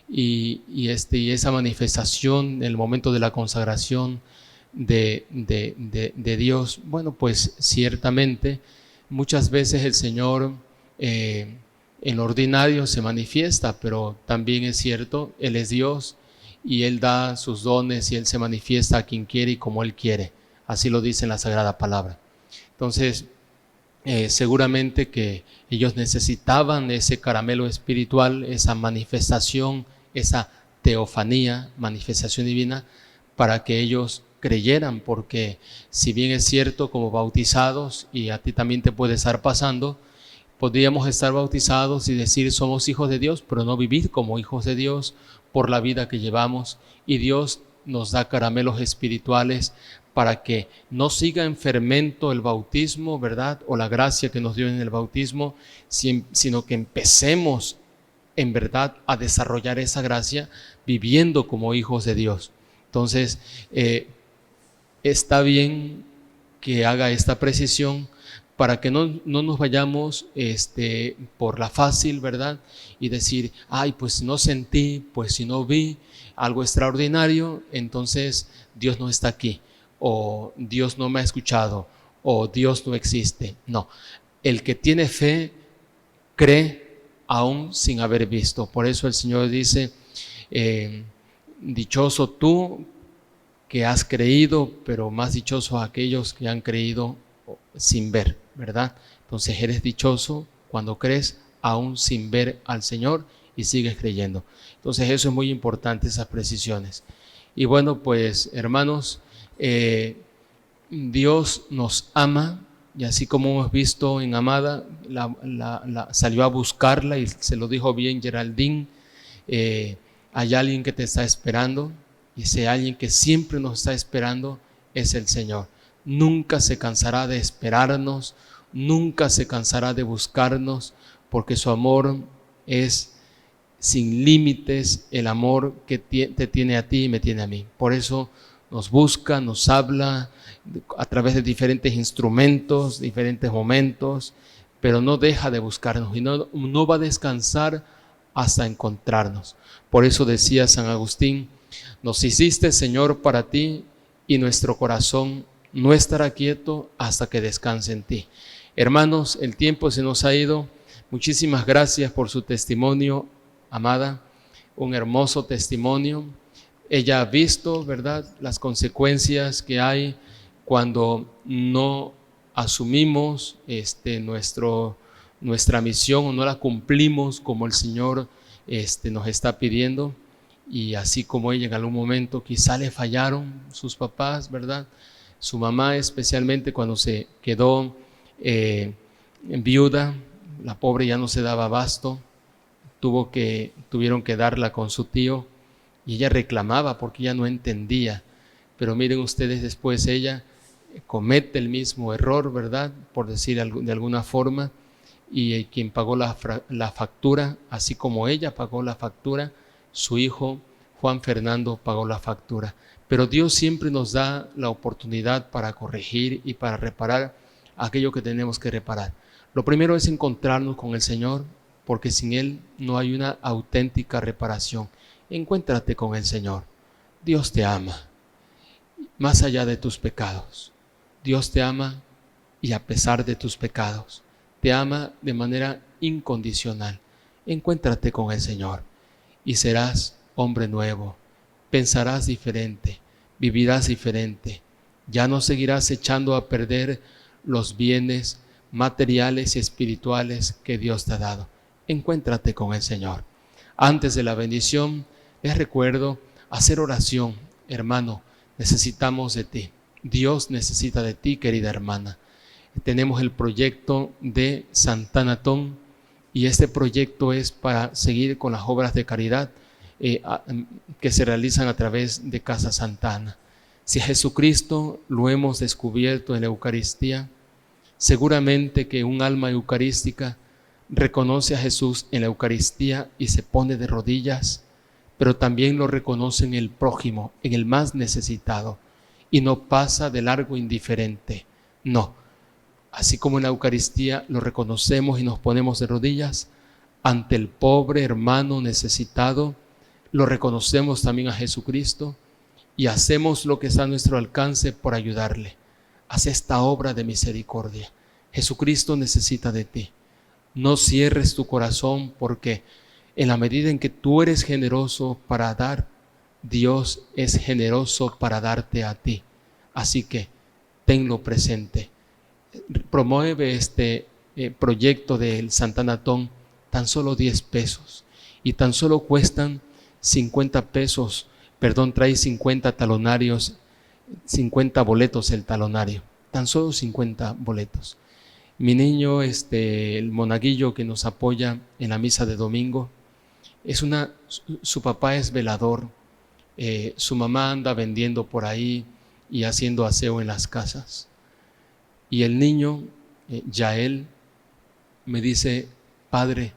Y esa manifestación en el momento de la consagración de Dios, bueno, pues ciertamente muchas veces el Señor en lo ordinario se manifiesta, pero también es cierto, Él es Dios y Él da sus dones y Él se manifiesta a quien quiere y como Él quiere. Así lo dice en la Sagrada Palabra. Entonces, seguramente que ellos necesitaban ese caramelo espiritual, esa manifestación, esa teofanía, manifestación divina, para que ellos creyeran, porque si bien es cierto, como bautizados, y a ti también te puede estar pasando, podríamos estar bautizados y decir somos hijos de Dios, pero no vivir como hijos de Dios por la vida que llevamos, y Dios nos da caramelos espirituales para que no siga en fermento el bautismo, ¿verdad? O la gracia que nos dio en el bautismo, sino que empecemos en verdad a desarrollar esa gracia viviendo como hijos de Dios. Entonces, está bien que haga esta precisión para que no nos vayamos por la fácil, ¿verdad? Y decir, ay, pues si no sentí, pues si no vi algo extraordinario, entonces Dios no está aquí, o Dios no me ha escuchado, o Dios no existe. No, el que tiene fe cree aún sin haber visto. Por eso el Señor dice, dichoso tú que has creído, pero más dichosos aquellos que han creído sin ver, ¿verdad? Entonces eres dichoso cuando crees aún sin ver al Señor y sigues creyendo. Entonces eso es muy importante, esas precisiones. Y bueno, pues hermanos, Dios nos ama, y así como hemos visto en Amada, salió a buscarla y se lo dijo bien Geraldine, hay alguien que te está esperando, y ese alguien que siempre nos está esperando es el Señor. Nunca se cansará de esperarnos, nunca se cansará de buscarnos, porque su amor es sin límites, el amor que te tiene a ti y me tiene a mí. Por eso nos busca, nos habla a través de diferentes instrumentos, diferentes momentos, pero no deja de buscarnos y no va a descansar hasta encontrarnos. Por eso decía San Agustín, nos hiciste, Señor, para ti, y nuestro corazón no estará quieto hasta que descanse en ti. Hermanos, el tiempo se nos ha ido. Muchísimas gracias por su testimonio, Amada, un hermoso testimonio. Ella ha visto, ¿verdad?, las consecuencias que hay cuando no asumimos nuestra misión o no la cumplimos como el Señor nos está pidiendo, y así como ella en algún momento quizá le fallaron sus papás, ¿verdad? Su mamá especialmente cuando se quedó viuda, la pobre ya no se daba abasto, tuvieron que darla con su tío, y ella reclamaba porque ella no entendía. Pero miren ustedes, después ella comete el mismo error, ¿verdad? Por decir de alguna forma, y quien pagó la factura, así como ella pagó la factura, su hijo Juan Fernando pagó la factura. Pero Dios siempre nos da la oportunidad para corregir y para reparar aquello que tenemos que reparar. Lo primero es encontrarnos con el Señor, porque sin Él no hay una auténtica reparación. Encuéntrate con el Señor. Dios te ama, más allá de tus pecados. Dios te ama y a pesar de tus pecados, te ama de manera incondicional. Encuéntrate con el Señor y serás hombre nuevo. Pensarás diferente, vivirás diferente. Ya no seguirás echando a perder los bienes materiales y espirituales que Dios te ha dado. Encuéntrate con el Señor. Antes de la bendición, les recuerdo hacer oración. Hermano, necesitamos de ti. Dios necesita de ti, querida hermana. Tenemos el proyecto de Santanatón, y este proyecto es para seguir con las obras de caridad que se realizan a través de Casa Santa Ana. Si a Jesucristo lo hemos descubierto en la Eucaristía, seguramente que un alma eucarística reconoce a Jesús en la Eucaristía y se pone de rodillas, pero también lo reconoce en el prójimo, en el más necesitado, y no pasa de largo indiferente. No, así como en la Eucaristía lo reconocemos y nos ponemos de rodillas ante el pobre hermano necesitado, lo reconocemos también a Jesucristo y hacemos lo que está a nuestro alcance por ayudarle. Haz esta obra de misericordia. Jesucristo necesita de ti. No cierres tu corazón, porque en la medida en que tú eres generoso para dar, Dios es generoso para darte a ti. Así que tenlo presente. Promueve este proyecto del Santanatón, tan solo 10 pesos, y tan solo cuestan 50 pesos, trae 50 talonarios, 50 boletos el talonario, tan solo 50 boletos. Mi niño, el monaguillo que nos apoya en la misa de domingo, su papá es velador, su mamá anda vendiendo por ahí y haciendo aseo en las casas. Y el niño, Yael, me dice: Padre,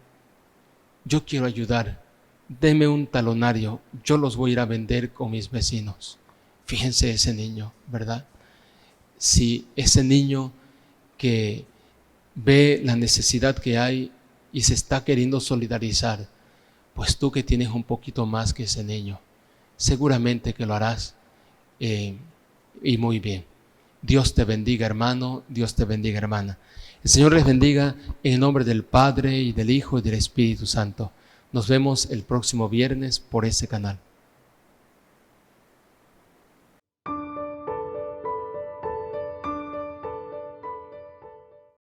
yo quiero ayudar, deme un talonario, yo los voy a ir a vender con mis vecinos. Fíjense ese niño, ¿verdad? Si ese niño que ve la necesidad que hay y se está queriendo solidarizar, pues tú que tienes un poquito más que ese niño, seguramente que lo harás y muy bien. Dios te bendiga, hermano, Dios te bendiga, hermana. El Señor les bendiga en el nombre del Padre y del Hijo y del Espíritu Santo. Nos vemos el próximo viernes por este canal.